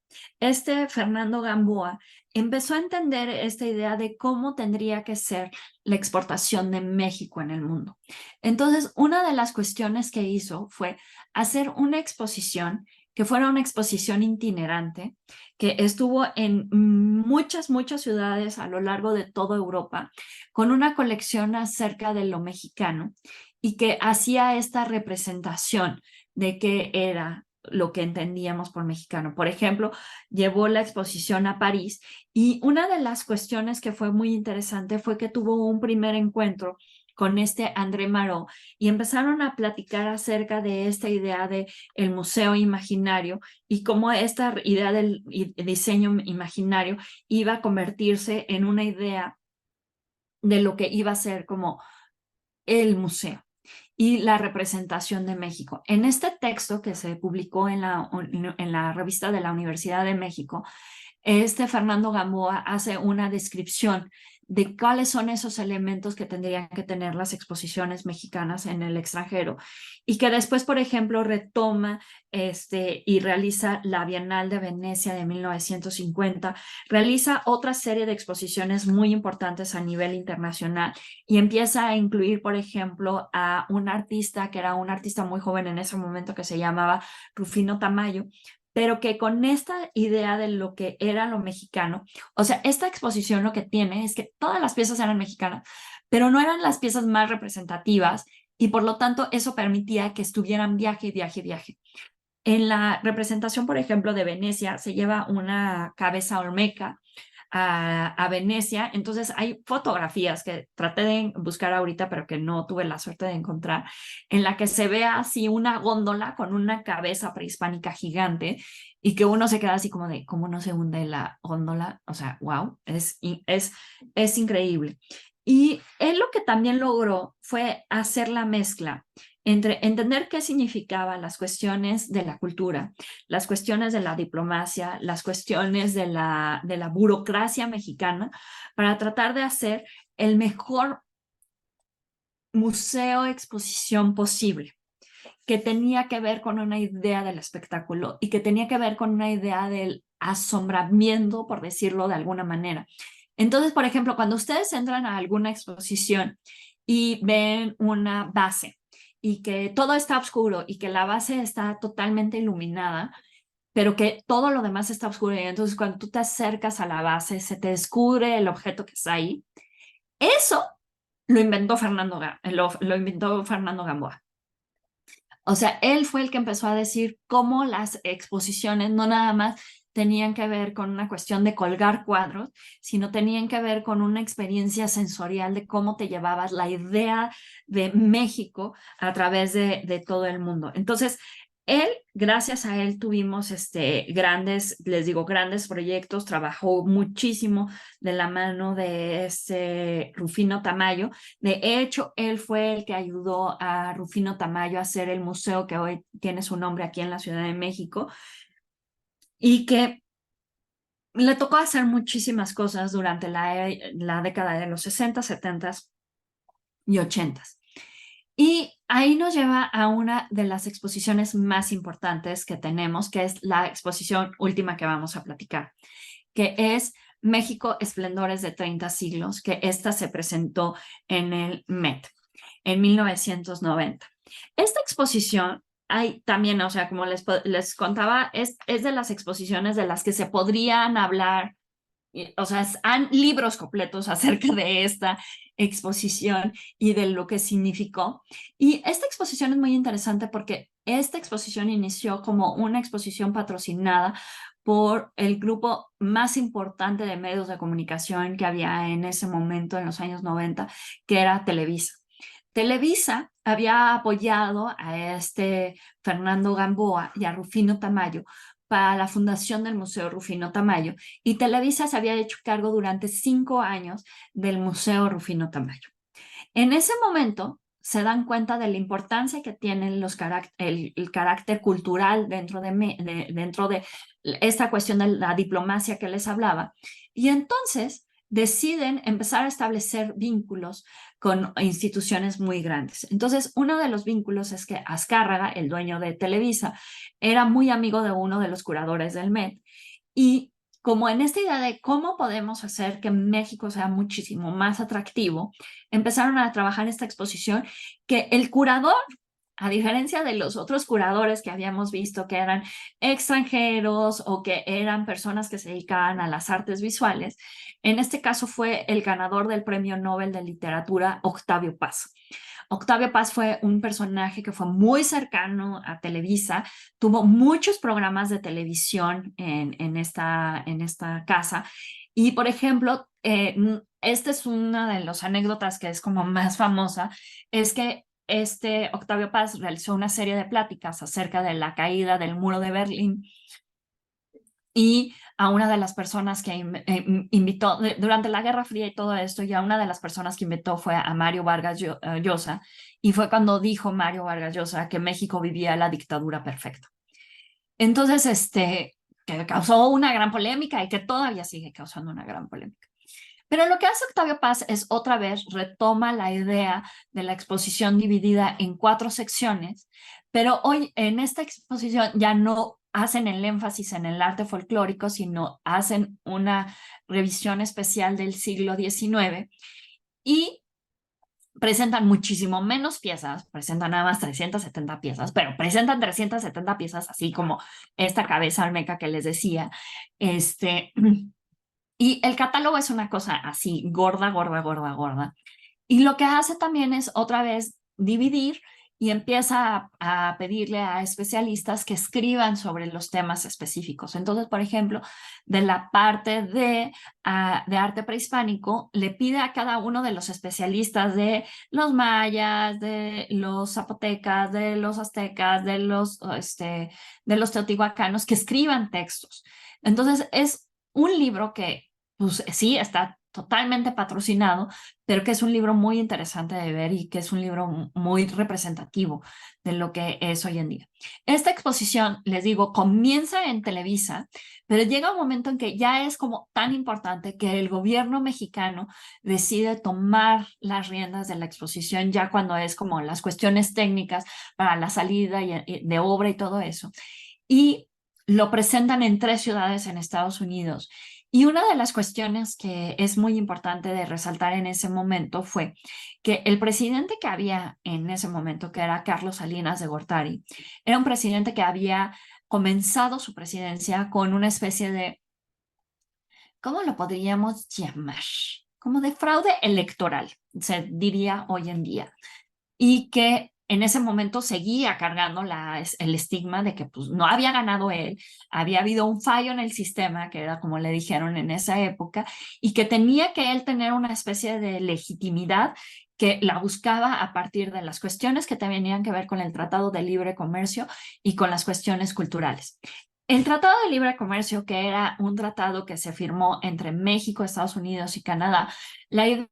Fernando Gamboa empezó a entender esta idea de cómo tendría que ser la exportación de México en el mundo. Entonces, una de las cuestiones que hizo fue hacer una exposición que fuera una exposición itinerante, que estuvo en muchas ciudades a lo largo de toda Europa, con una colección acerca de lo mexicano y que hacía esta representación de qué era lo que entendíamos por mexicano. Por ejemplo, llevó la exposición a París y una de las cuestiones que fue muy interesante fue que tuvo un primer encuentro con André Marot y empezaron a platicar acerca de esta idea de el museo imaginario y cómo esta idea del diseño imaginario iba a convertirse en una idea de lo que iba a ser como el museo y la representación de México. En este texto que se publicó en la revista de la Universidad de México, Fernando Gamboa hace una descripción de cuáles son esos elementos que tendrían que tener las exposiciones mexicanas en el extranjero y que después, por ejemplo, retoma y realiza la Bienal de Venecia de 1950, realiza otra serie de exposiciones muy importantes a nivel internacional y empieza a incluir, por ejemplo, a un artista que era un artista muy joven en ese momento que se llamaba Rufino Tamayo, pero que con esta idea de lo que era lo mexicano, o sea, esta exposición lo que tiene es que todas las piezas eran mexicanas, pero no eran las piezas más representativas y por lo tanto eso permitía que estuvieran viaje. En la representación, por ejemplo, de Venecia se lleva una cabeza olmeca a Venecia. Entonces hay fotografías que traté de buscar ahorita, pero que no tuve la suerte de encontrar, en la que se ve así una góndola con una cabeza prehispánica gigante y que uno se queda así como de, ¿cómo no se hunde la góndola? O sea, wow, es increíble. Y él lo que también logró fue hacer la mezcla entre entender qué significaban las cuestiones de la cultura, las cuestiones de la diplomacia, las cuestiones de la burocracia mexicana, para tratar de hacer el mejor museo exposición posible, que tenía que ver con una idea del espectáculo y que tenía que ver con una idea del asombramiento, por decirlo de alguna manera. Entonces, por ejemplo, cuando ustedes entran a alguna exposición y ven una base y que todo está oscuro y que la base está totalmente iluminada, pero que todo lo demás está oscuro, y entonces cuando tú te acercas a la base se te descubre el objeto que está ahí. Eso lo inventó lo inventó Fernando Gamboa. O sea, él fue el que empezó a decir cómo las exposiciones no nada más tenían que ver con una cuestión de colgar cuadros, sino tenían que ver con una experiencia sensorial de cómo te llevabas la idea de México a través de todo el mundo. Entonces, él, gracias a él, tuvimos grandes, les digo, grandes proyectos, trabajó muchísimo de la mano de Rufino Tamayo. De hecho, él fue el que ayudó a Rufino Tamayo a hacer el museo que hoy tiene su nombre aquí en la Ciudad de México, y que le tocó hacer muchísimas cosas durante la década de los 60, 70 y 80. Y ahí nos lleva a una de las exposiciones más importantes que tenemos, que es la exposición última que vamos a platicar, que es México Esplendores de 30 siglos, que esta se presentó en el Met en 1990. Esta exposición hay también, o sea, como les contaba, es de las exposiciones de las que se podrían hablar, o sea, han libros completos acerca de esta exposición y de lo que significó. Y esta exposición es muy interesante porque esta exposición inició como una exposición patrocinada por el grupo más importante de medios de comunicación que había en ese momento, en los años 90, que era Televisa. Televisa había apoyado a Fernando Gamboa y a Rufino Tamayo para la fundación del Museo Rufino Tamayo, y Televisa se había hecho cargo durante 5 años del Museo Rufino Tamayo. En ese momento se dan cuenta de la importancia que tienen el carácter cultural dentro de esta cuestión de la diplomacia que les hablaba, y entonces deciden empezar a establecer vínculos con instituciones muy grandes. Entonces, uno de los vínculos es que Azcárraga, el dueño de Televisa, era muy amigo de uno de los curadores del Met, y como en esta idea de cómo podemos hacer que México sea muchísimo más atractivo, empezaron a trabajar esta exposición que el curador, a diferencia de los otros curadores que habíamos visto que eran extranjeros o que eran personas que se dedicaban a las artes visuales, en este caso fue el ganador del Premio Nobel de Literatura, Octavio Paz. Octavio Paz fue un personaje que fue muy cercano a Televisa, tuvo muchos programas de televisión en esta casa, y por ejemplo, esta es una de las anécdotas que es como más famosa, es que Octavio Paz realizó una serie de pláticas acerca de la caída del muro de Berlín, y a una de las personas que invitó durante la Guerra Fría y todo esto, y a una de las personas que invitó fue a Mario Vargas Llosa, y fue cuando dijo Mario Vargas Llosa que México vivía la dictadura perfecta. Entonces, que causó una gran polémica y que todavía sigue causando una gran polémica. Pero lo que hace Octavio Paz es otra vez retoma la idea de la exposición dividida en 4 secciones, pero hoy en esta exposición ya no hacen el énfasis en el arte folclórico, sino hacen una revisión especial del siglo XIX y presentan muchísimo menos piezas, presentan nada más 370 piezas, pero presentan 370 piezas, así como esta cabeza olmeca que les decía, y el catálogo es una cosa así, gorda, gorda, gorda, gorda. Y lo que hace también es otra vez dividir y empieza a pedirle a especialistas que escriban sobre los temas específicos. Entonces, por ejemplo, de la parte de arte prehispánico, le pide a cada uno de los especialistas de los mayas, de los zapotecas, de los aztecas, de los teotihuacanos, que escriban textos. Entonces, es un libro que, pues sí, está totalmente patrocinado, pero que es un libro muy interesante de ver y que es un libro muy representativo de lo que es hoy en día. Esta exposición, les digo, comienza en Televisa, pero llega un momento en que ya es como tan importante que el gobierno mexicano decide tomar las riendas de la exposición ya cuando es como las cuestiones técnicas para la salida de obra y todo eso. Y lo presentan en 3 ciudades en Estados Unidos. Y una de las cuestiones que es muy importante de resaltar en ese momento fue que el presidente que había en ese momento, que era Carlos Salinas de Gortari, era un presidente que había comenzado su presidencia con una especie de, ¿cómo lo podríamos llamar? Como de fraude electoral, se diría hoy en día. Y que en ese momento seguía cargando el estigma de que pues, no había ganado él, había habido un fallo en el sistema, que era como le dijeron en esa época, y que tenía que él tener una especie de legitimidad que la buscaba a partir de las cuestiones que tenían que ver con el Tratado de Libre Comercio y con las cuestiones culturales. El Tratado de Libre Comercio, que era un tratado que se firmó entre México, Estados Unidos y Canadá, la idea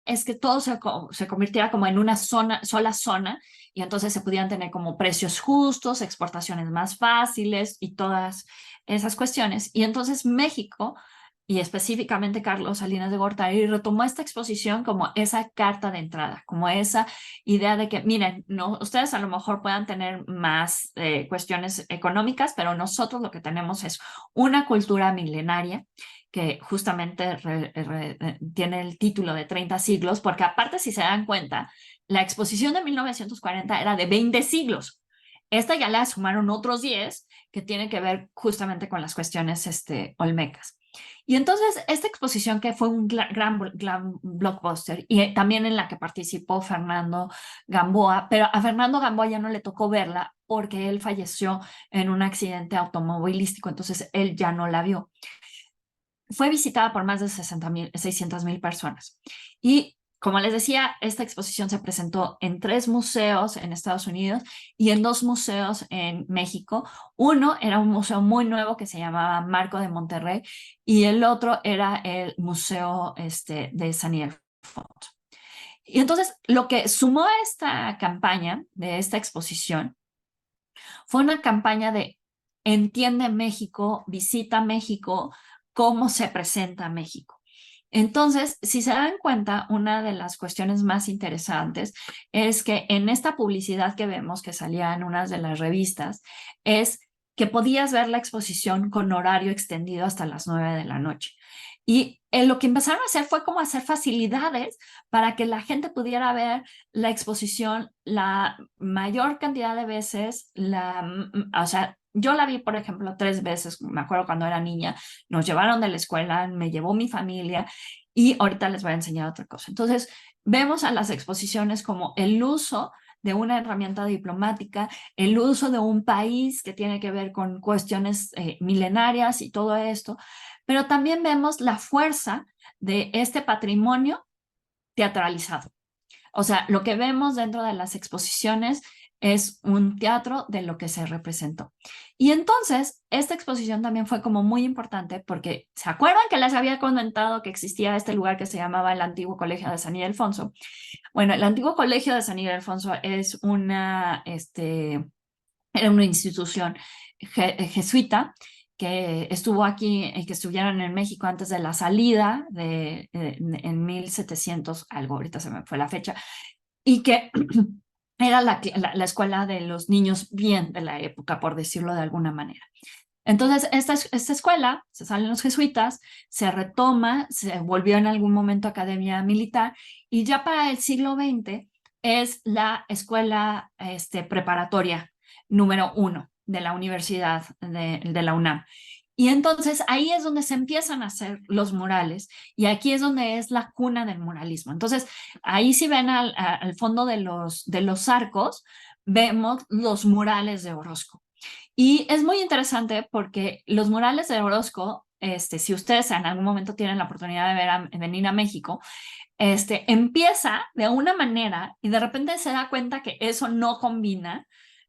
es que todo se convirtiera como en una sola zona y entonces se pudieran tener como precios justos, exportaciones más fáciles y todas esas cuestiones. Y entonces México, y específicamente Carlos Salinas de Gortari, retomó esta exposición como esa carta de entrada, como esa idea de que, miren, no, ustedes a lo mejor puedan tener más cuestiones económicas, pero nosotros lo que tenemos es una cultura milenaria que justamente tiene el título de 30 siglos, porque aparte, si se dan cuenta, la exposición de 1940 era de 20 siglos. Esta ya la sumaron otros 10 que tienen que ver justamente con las cuestiones olmecas. Y entonces, esta exposición que fue un gran blockbuster y también en la que participó Fernando Gamboa, pero a Fernando Gamboa ya no le tocó verla porque él falleció en un accidente automovilístico, entonces él ya no la vio. Fue visitada por más de 600,000 personas. Y como les decía, esta exposición se presentó en 3 museos en Estados Unidos y en 2 museos en México. Uno era un museo muy nuevo que se llamaba Marco de Monterrey y el otro era el Museo de San Ildefonso. Y entonces lo que sumó a esta campaña, de esta exposición, fue una campaña de Entiende México, visita México, cómo se presenta México. Entonces, si se dan cuenta, una de las cuestiones más interesantes es que en esta publicidad que vemos que salía en unas de las revistas, es que podías ver la exposición con horario extendido hasta las 9 de la noche. Y lo que empezaron a hacer fue como hacer facilidades para que la gente pudiera ver la exposición la mayor cantidad de veces. O sea, yo la vi, por ejemplo, 3 veces, me acuerdo cuando era niña, nos llevaron de la escuela, me llevó mi familia y ahorita les voy a enseñar otra cosa. Entonces, vemos a las exposiciones como el uso de una herramienta diplomática, el uso de un país que tiene que ver con cuestiones milenarias y todo esto, pero también vemos la fuerza de este patrimonio teatralizado. O sea, lo que vemos dentro de las exposiciones es un teatro de lo que se representó. Y entonces, esta exposición también fue como muy importante porque, ¿se acuerdan que les había comentado que existía este lugar que se llamaba el Antiguo Colegio de San Ildefonso? Bueno, el Antiguo Colegio de San Ildefonso es era una institución jesuita que estuvo aquí, que estuvieron en México antes de la salida en 1700, algo, ahorita se me fue la fecha, y que era la escuela de los niños bien de la época, por decirlo de alguna manera. Entonces, esta escuela, se salen los jesuitas, se retoma, se volvió en algún momento academia militar, y ya para el siglo XX es la escuela preparatoria número 1 de la Universidad de la UNAM. Y entonces ahí es donde se empiezan a hacer los murales y aquí es donde es la cuna del muralismo. Entonces ahí si ven al fondo de los arcos, vemos los murales de Orozco. Y es muy interesante porque los murales de Orozco, si ustedes en algún momento tienen la oportunidad de venir a México, empieza de una manera y de repente se da cuenta que eso no combina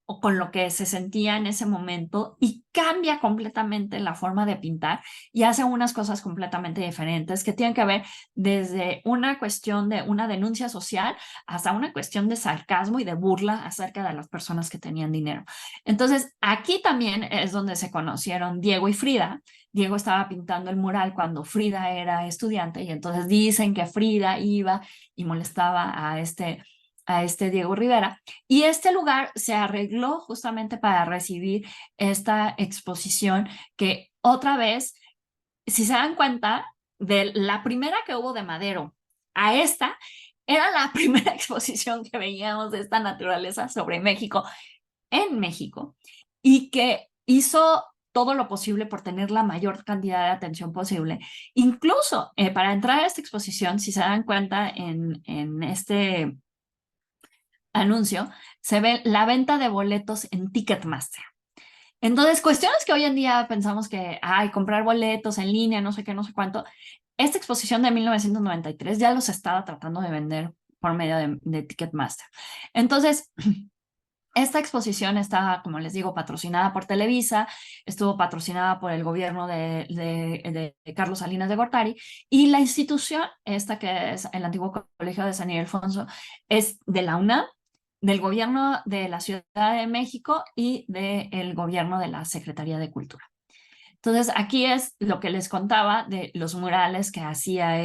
o con lo que se sentía en ese momento y cambia completamente la forma de pintar y hace unas cosas completamente diferentes que tienen que ver desde una cuestión de una denuncia social hasta una cuestión de sarcasmo y de burla acerca de las personas que tenían dinero. Entonces, aquí también es donde se conocieron Diego y Frida. Diego estaba pintando el mural cuando Frida era estudiante y entonces dicen que Frida iba y molestaba a este Diego Rivera. Y este lugar se arregló justamente para recibir esta exposición que otra vez, si se dan cuenta, de la primera que hubo de Madero a esta, era la primera exposición que veíamos de esta naturaleza sobre México en México y que hizo todo lo posible por tener la mayor cantidad de atención posible. Incluso para entrar a esta exposición, si se dan cuenta en este anuncio, se ve la venta de boletos en Ticketmaster. Entonces, cuestiones que hoy en día pensamos que, ay, comprar boletos en línea, no sé qué, no sé cuánto, esta exposición de 1993 ya los estaba tratando de vender por medio de Ticketmaster. Entonces, esta exposición está, como les digo, patrocinada por Televisa, estuvo patrocinada por el gobierno de Carlos Salinas de Gortari, y la institución, esta que es el antiguo Colegio de San Ildefonso, es de la UNAM, del gobierno de la Ciudad de México y del gobierno de la Secretaría de Cultura. Entonces, aquí es lo que les contaba de los murales que hacía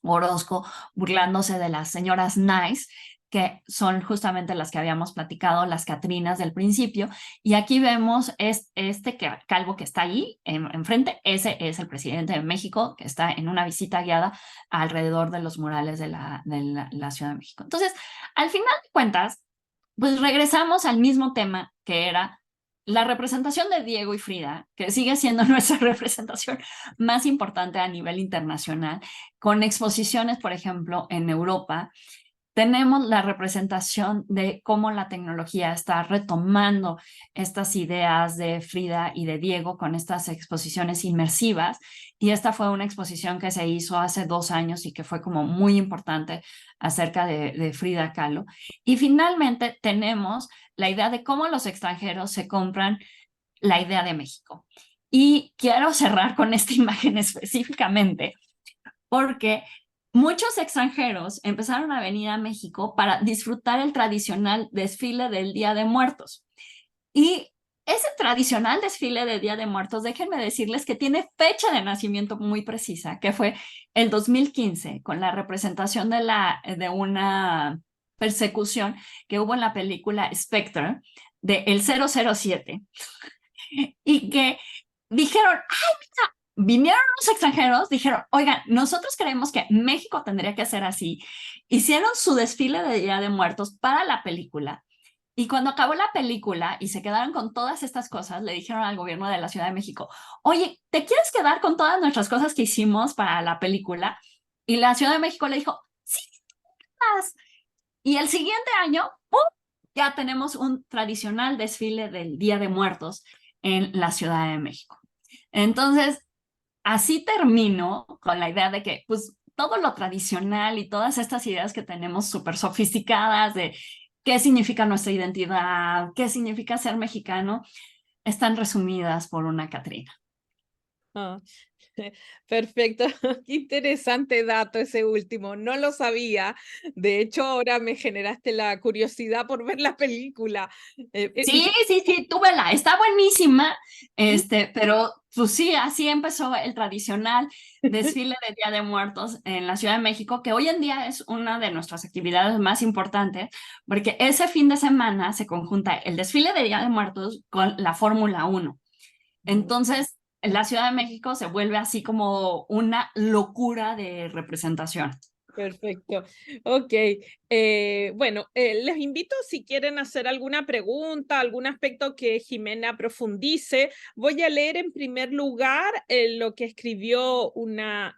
Orozco burlándose de las señoras nice, que son justamente las que habíamos platicado, las Catrinas del principio. Y aquí vemos este calvo que está ahí enfrente, ese es el presidente de México, que está en una visita guiada alrededor de los murales de la Ciudad de México. Entonces, al final de cuentas, pues regresamos al mismo tema que era la representación de Diego y Frida, que sigue siendo nuestra representación más importante a nivel internacional, con exposiciones, por ejemplo, en Europa. Tenemos la representación de cómo la tecnología está retomando estas ideas de Frida y de Diego con estas exposiciones inmersivas. Y esta fue una exposición que se hizo hace 2 años y que fue como muy importante acerca de Frida Kahlo. Y finalmente tenemos la idea de cómo los extranjeros se compran la idea de México. Y quiero cerrar con esta imagen específicamente porque muchos extranjeros empezaron a venir a México para disfrutar el tradicional desfile del Día de Muertos. Y ese tradicional desfile de Día de Muertos, déjenme decirles que tiene fecha de nacimiento muy precisa, que fue el 2015, con la representación de una persecución que hubo en la película Spectre de el 007, y que dijeron, ay, mira, vinieron los extranjeros, dijeron, oigan, nosotros creemos que México tendría que ser así. Hicieron su desfile de Día de Muertos para la película. Y cuando acabó la película y se quedaron con todas estas cosas, le dijeron al gobierno de la Ciudad de México, oye, ¿te quieres quedar con todas nuestras cosas que hicimos para la película? Y la Ciudad de México le dijo, sí, todas. Y el siguiente año, ¡pum!, ya tenemos un tradicional desfile del Día de Muertos en la Ciudad de México. Entonces, así termino con la idea de que, pues, todo lo tradicional y todas estas ideas que tenemos súper sofisticadas de qué significa nuestra identidad, qué significa ser mexicano, están resumidas por una Catrina. Ah, perfecto, qué interesante dato ese último, no lo sabía. De hecho, ahora me generaste la curiosidad por ver la película. Sí, tú vela, está buenísima, pero pues sí, así empezó el tradicional desfile de Día de Muertos en la Ciudad de México, que hoy en día es una de nuestras actividades más importantes, porque ese fin de semana se conjunta el desfile de Día de Muertos con la Fórmula 1. Entonces, la Ciudad de México se vuelve así como una locura de representación. Perfecto. Ok. Bueno, les invito si quieren hacer alguna pregunta, algún aspecto que Jimena profundice. Voy a leer en primer lugar lo que escribió una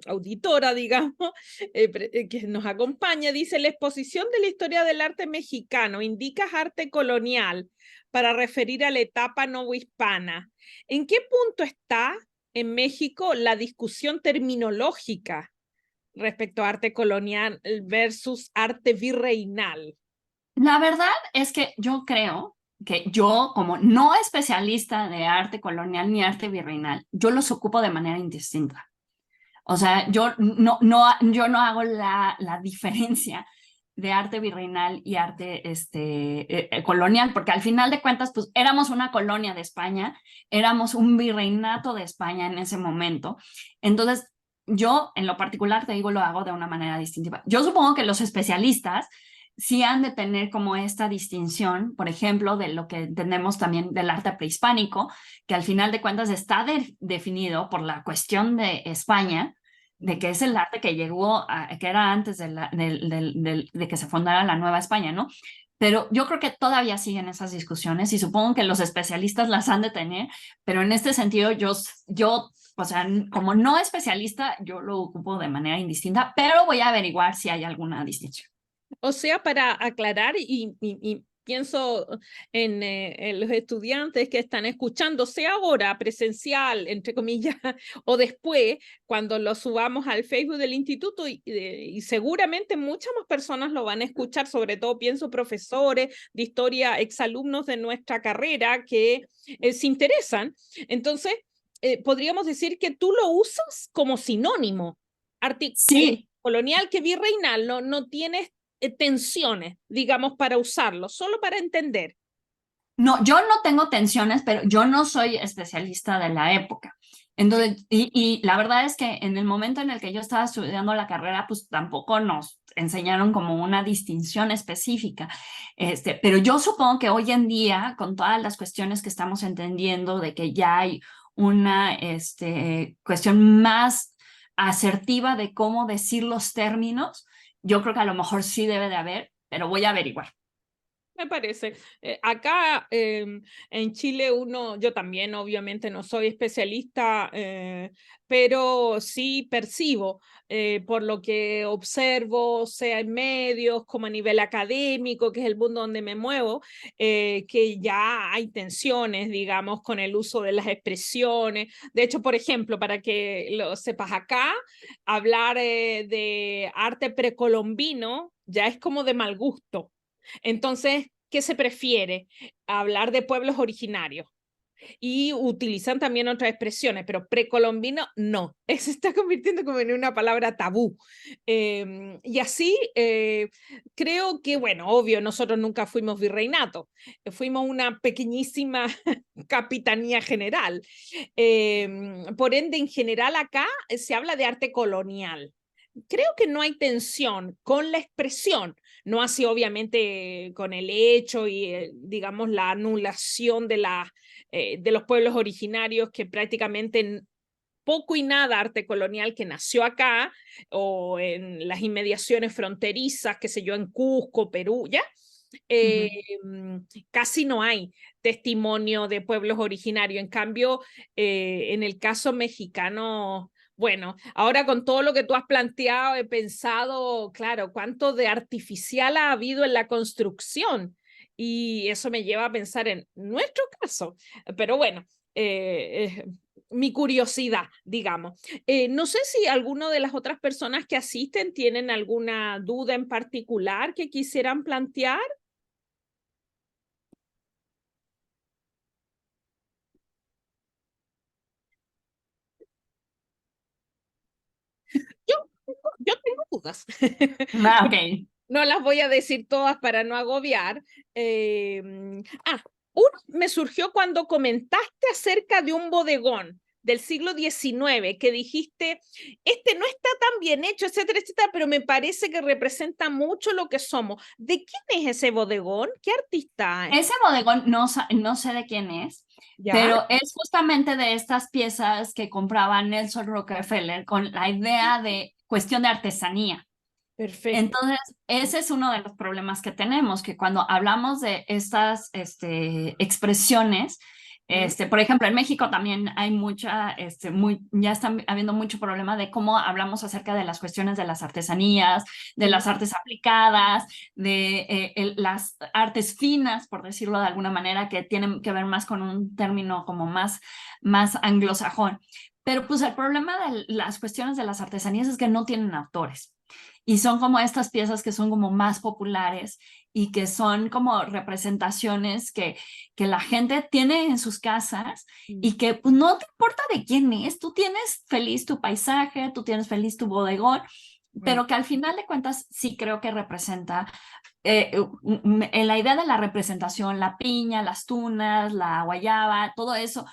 auditora, digamos, que nos acompaña. Dice, la exposición de la historia del arte mexicano indica arte colonial para referir a la etapa novohispana. ¿En qué punto está en México la discusión terminológica respecto a arte colonial versus arte virreinal? La verdad es que yo creo que yo, como no especialista de arte colonial ni arte virreinal, yo los ocupo de manera indistinta. O sea, yo no hago la diferencia de arte virreinal y arte colonial, porque al final de cuentas, pues éramos una colonia de España, éramos un virreinato de España en ese momento. Entonces, yo en lo particular, te digo, lo hago de una manera distintiva. Yo supongo que los especialistas sí han de tener como esta distinción, por ejemplo, de lo que entendemos también del arte prehispánico, que al final de cuentas está definido por la cuestión de España, de que es el arte que llegó, que era antes de que se fundara la Nueva España, ¿no? Pero yo creo que todavía siguen esas discusiones y supongo que los especialistas las han de tener, pero en este sentido o sea, como no especialista, yo lo ocupo de manera indistinta, pero voy a averiguar si hay alguna distinción. O sea, para aclarar, y pienso en los estudiantes que están escuchando, sea ahora presencial, entre comillas, o después, cuando lo subamos al Facebook del instituto, y seguramente muchas más personas lo van a escuchar, sobre todo pienso profesores de historia, exalumnos de nuestra carrera que se interesan. Entonces, podríamos decir que tú lo usas como sinónimo. Sí, Colonial que virreinal, no tienes tensiones, digamos, para usarlo, solo para entender. no, yo no tengo tensiones, pero yo no soy especialista de la época. Sí. Entonces, y la verdad es que en el momento en el que yo estaba estudiando la carrera, pues tampoco nos enseñaron como una distinción específica. Pero yo supongo que hoy en día, con todas las cuestiones que estamos entendiendo de que ya hay una cuestión más asertiva de cómo decir los términos, yo creo que a lo mejor sí debe de haber, pero voy a averiguar. Me parece. Acá en Chile yo también obviamente no soy especialista, pero sí percibo por lo que observo, sea en medios como a nivel académico, que es el mundo donde me muevo, que ya hay tensiones, digamos, con el uso de las expresiones. De hecho, por ejemplo, para que lo sepas acá, hablar de arte precolombino ya es como de mal gusto. Entonces, ¿qué se prefiere? Hablar de pueblos originarios. Y utilizan también otras expresiones, pero precolombino no. Se está convirtiendo como en una palabra tabú. Y así creo que, bueno, obvio, nosotros nunca fuimos virreinato, fuimos una pequeñísima capitanía general. Por ende, en general acá se habla de arte colonial. Creo que no hay tensión con la expresión, no así obviamente con el hecho y digamos la anulación de los pueblos originarios, que prácticamente poco y nada arte colonial que nació acá o en las inmediaciones fronterizas, qué sé yo, en Cusco, Perú, ¿ya? Casi no hay testimonio de pueblos originarios. En cambio, en el caso mexicano, bueno, ahora con todo lo que tú has planteado, he pensado, claro, cuánto de artificial ha habido en la construcción. Y eso me lleva a pensar en nuestro caso. Pero bueno, mi curiosidad, digamos. No sé si alguno de las otras personas que asisten tienen alguna duda en particular que quisieran plantear. Yo, yo tengo dudas. Ah, ok. No las voy a decir todas para no agobiar. Uno me surgió cuando comentaste acerca de un bodegón del siglo XIX, que dijiste, este no está tan bien hecho, etcétera, etcétera, pero me parece que representa mucho lo que somos. ¿De quién es ese bodegón? ¿Qué artista es? Ese bodegón no sé de quién es, ¿Ya? pero es justamente de estas piezas que compraba Nelson Rockefeller con la idea de cuestión de artesanía. Perfecto. Entonces, ese es uno de los problemas que tenemos, que cuando hablamos de estas expresiones, por ejemplo, en México también hay ya está habiendo mucho problema de cómo hablamos acerca de las cuestiones de las artesanías, de las artes aplicadas, de las artes finas, por decirlo de alguna manera, que tienen que ver más con un término como más anglosajón. Pero pues el problema de las cuestiones de las artesanías es que no tienen autores. Y son como estas piezas que son como más populares y que son como representaciones que la gente tiene en sus casas y que pues, no te importa de quién es, tú tienes feliz tu paisaje, tú tienes feliz tu bodegón, pero que al final de cuentas sí creo que representa en la idea de la representación, la piña, las tunas, la guayaba, todo eso,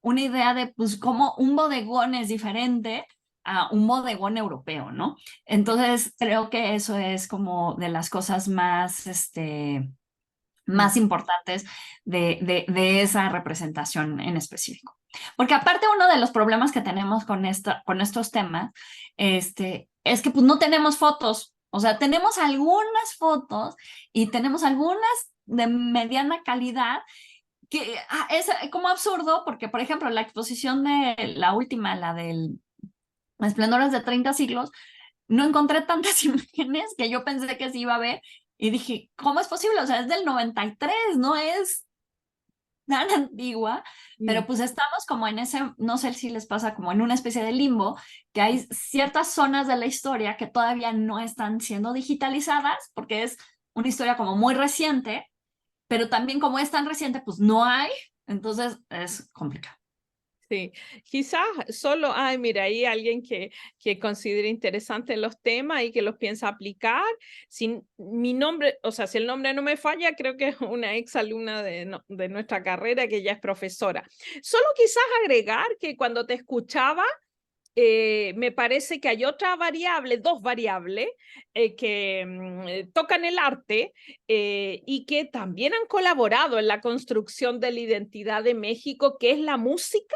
una idea de pues cómo un bodegón es diferente a un bodegón europeo, ¿no? Entonces creo que eso es como de las cosas más importantes de esa representación en específico. Porque aparte uno de los problemas que tenemos con estos temas es que pues no tenemos fotos. O sea, tenemos algunas fotos y tenemos algunas de mediana calidad que es como absurdo porque, por ejemplo, la exposición de la última, la del Esplendores de 30 siglos, no encontré tantas imágenes que yo pensé que se iba a ver y dije, ¿cómo es posible? O sea, es del 93, no es tan antigua, pero pues estamos como en ese, no sé si les pasa como en una especie de limbo, que hay ciertas zonas de la historia que todavía no están siendo digitalizadas porque es una historia como muy reciente, pero también como es tan reciente, pues no hay, entonces es complicado. Sí, quizás solo hay, mira, hay alguien que considera interesantes los temas y que los piensa aplicar. Si mi nombre, o sea, si el nombre no me falla, creo que es una ex alumna de nuestra carrera que ya es profesora. Solo quizás agregar que cuando te escuchaba, me parece que hay otra variable, dos variables que tocan el arte y que también han colaborado en la construcción de la identidad de México, que es la música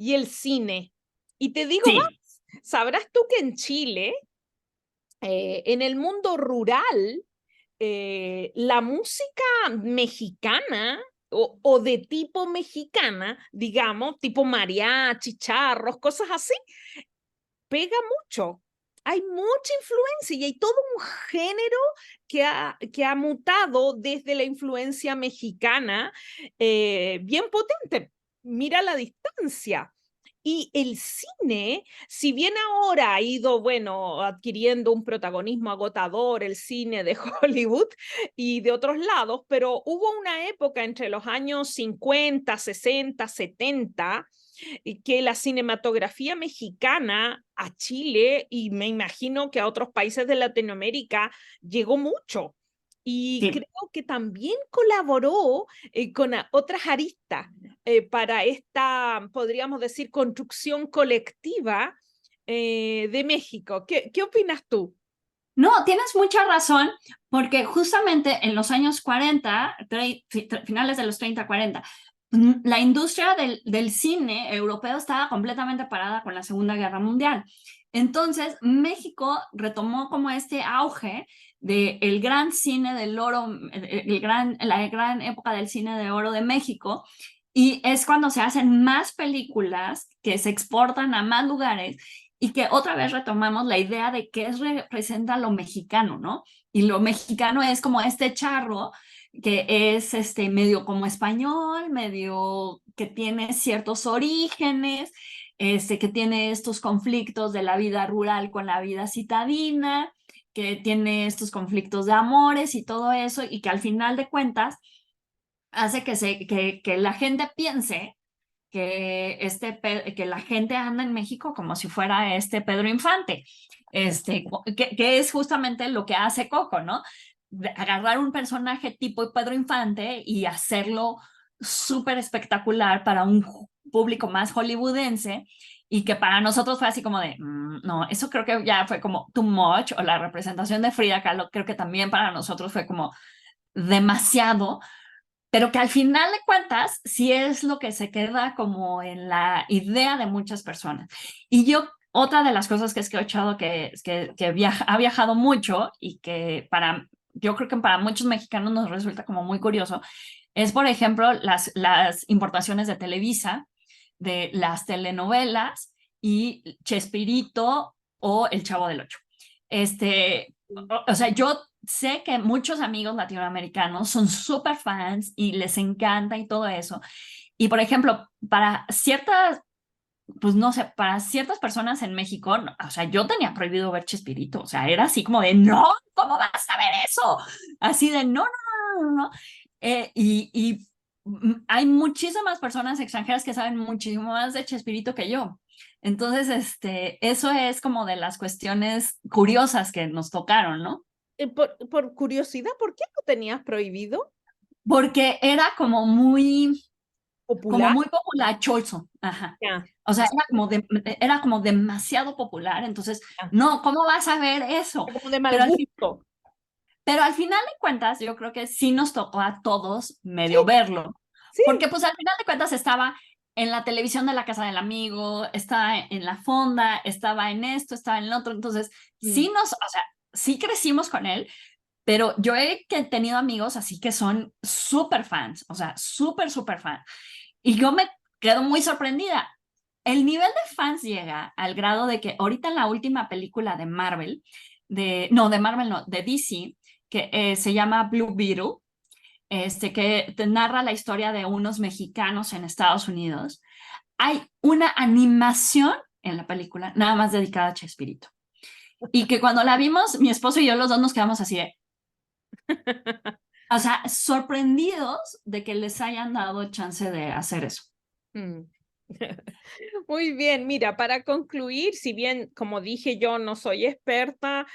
y el cine. Y te digo Sí. más, sabrás tú que en Chile, en el mundo rural, la música mexicana o de tipo mexicana, digamos, tipo mariachi, charros, cosas así, pega mucho. Hay mucha influencia y hay todo un género que ha mutado desde la influencia mexicana bien potente. Mira la distancia. Y el cine, si bien ahora ha ido, bueno, adquiriendo un protagonismo agotador, el cine de Hollywood y de otros lados, pero hubo una época entre los años 50, 60, 70, que la cinematografía mexicana a Chile y me imagino que a otros países de Latinoamérica llegó mucho. Y Sí. creo que también colaboró con otras aristas para esta, podríamos decir, construcción colectiva de México. ¿Qué opinas tú? No, tienes mucha razón, porque justamente en los años 40, finales de los 30, 40, la industria del cine europeo estaba completamente parada con la Segunda Guerra Mundial. Entonces, México retomó como este auge del gran cine del oro, la gran época del cine de oro de México, y es cuando se hacen más películas que se exportan a más lugares y que otra vez retomamos la idea de qué representa lo mexicano, ¿no? Y lo mexicano es como este charro que es medio como español, medio que tiene ciertos orígenes, que tiene estos conflictos de la vida rural con la vida citadina, que tiene estos conflictos de amores y todo eso, y que al final de cuentas hace que la gente piense que la gente anda en México como si fuera este Pedro Infante, que es justamente lo que hace Coco, ¿no? Agarrar un personaje tipo Pedro Infante y hacerlo súper espectacular para un público más hollywoodense y que para nosotros fue así como de, no, eso creo que ya fue como too much, o la representación de Frida Kahlo creo que también para nosotros fue como demasiado, pero que al final de cuentas sí es lo que se queda como en la idea de muchas personas. Y yo otra de las cosas que he escuchado ha viajado mucho y que yo creo que para muchos mexicanos nos resulta como muy curioso, es, por ejemplo, las importaciones de Televisa, de las telenovelas y Chespirito o El Chavo del Ocho. O sea, yo sé que muchos amigos latinoamericanos son súper fans y les encanta y todo eso. Y, por ejemplo, para ciertas, pues no sé, para ciertas personas en México, o sea, yo tenía prohibido ver Chespirito, o sea, era así como de, no, ¿cómo vas a ver eso? Así de, no, no, no, no, no. Hay muchísimas personas extranjeras que saben muchísimo más de Chespirito que yo. Entonces, eso es como de las cuestiones curiosas que nos tocaron, ¿no? Por curiosidad, ¿por qué lo tenías prohibido? Porque era como ¿Popular? muy populachoso, ajá. Ya, O sea, era como demasiado popular, entonces, ya. no, ¿cómo vas a ver eso? Como de mal Pero gusto. pero al final de cuentas, yo creo que sí nos tocó a todos Sí, medio verlo, sí. porque pues al final de cuentas estaba en la televisión de la casa del amigo, estaba en la fonda, estaba en esto, estaba en lo otro, entonces Mm. o sea, sí crecimos con él, pero yo he tenido amigos así que son súper fans, o sea, súper, súper fans. Y yo me quedo muy sorprendida. El nivel de fans llega al grado de que ahorita en la última película de Marvel, de Marvel no, de DC, que se llama Blue Beetle, que te narra la historia de unos mexicanos en Estados Unidos, hay una animación en la película nada más dedicada a Chespirito. Y que cuando la vimos, mi esposo y yo los dos nos quedamos así de, o sea, sorprendidos de que les hayan dado chance de hacer eso. Mm. Muy bien, mira, para concluir, si bien, como dije, yo no soy experta,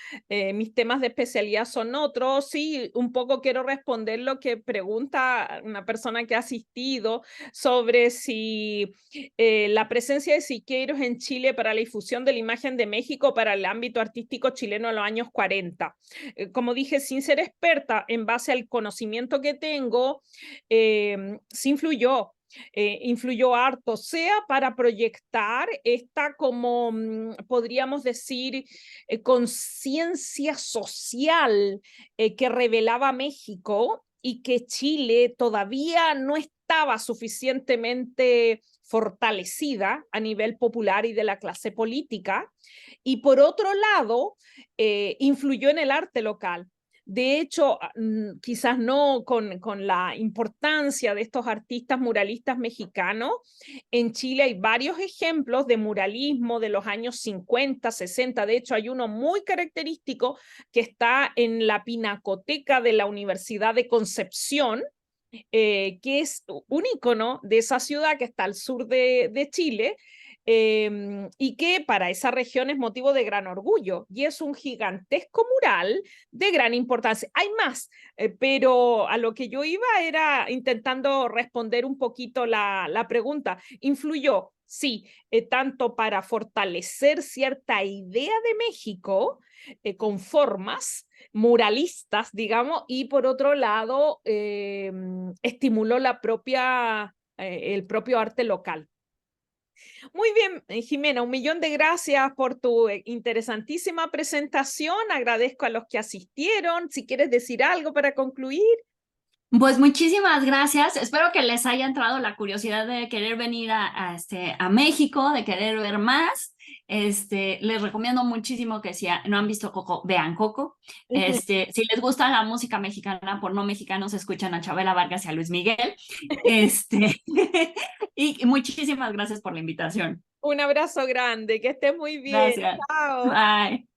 mis temas de especialidad son otros, sí, un poco quiero responder lo que pregunta una persona que ha asistido sobre si la presencia de Siqueiros en Chile para la difusión de la imagen de México para el ámbito artístico chileno en los años 40. Como dije, sin ser experta, en base al conocimiento que tengo, sí influyó harto, sea para proyectar esta como, podríamos decir, conciencia social que revelaba México y que Chile todavía no estaba suficientemente fortalecida a nivel popular y de la clase política. Y por otro lado, influyó en el arte local. De hecho, quizás no con la importancia de estos artistas muralistas mexicanos, en Chile hay varios ejemplos de muralismo de los años 50, 60. De hecho, hay uno muy característico que está en la Pinacoteca de la Universidad de Concepción, que es un icono de esa ciudad que está al sur de Chile, y que para esa región es motivo de gran orgullo. Y es un gigantesco mural de gran importancia. Hay más, pero a lo que yo iba era intentando responder un poquito la pregunta. ¿Influyó? Sí, tanto para fortalecer cierta idea de México con formas muralistas, digamos, y por otro lado, estimuló el propio arte local. Muy bien, Jimena, 1.000.000 de gracias por tu interesantísima presentación. Agradezco a los que asistieron. Si quieres decir algo para concluir. Pues muchísimas gracias. Espero que les haya entrado la curiosidad de querer venir a México, de querer ver más. Les recomiendo muchísimo que si no han visto Coco, vean Coco. Si les gusta la música mexicana, por no mexicanos, escuchan a Chabela Vargas y a Luis Miguel. Y muchísimas gracias por la invitación. Un abrazo grande, que estés muy bien. Gracias. Chao. Bye.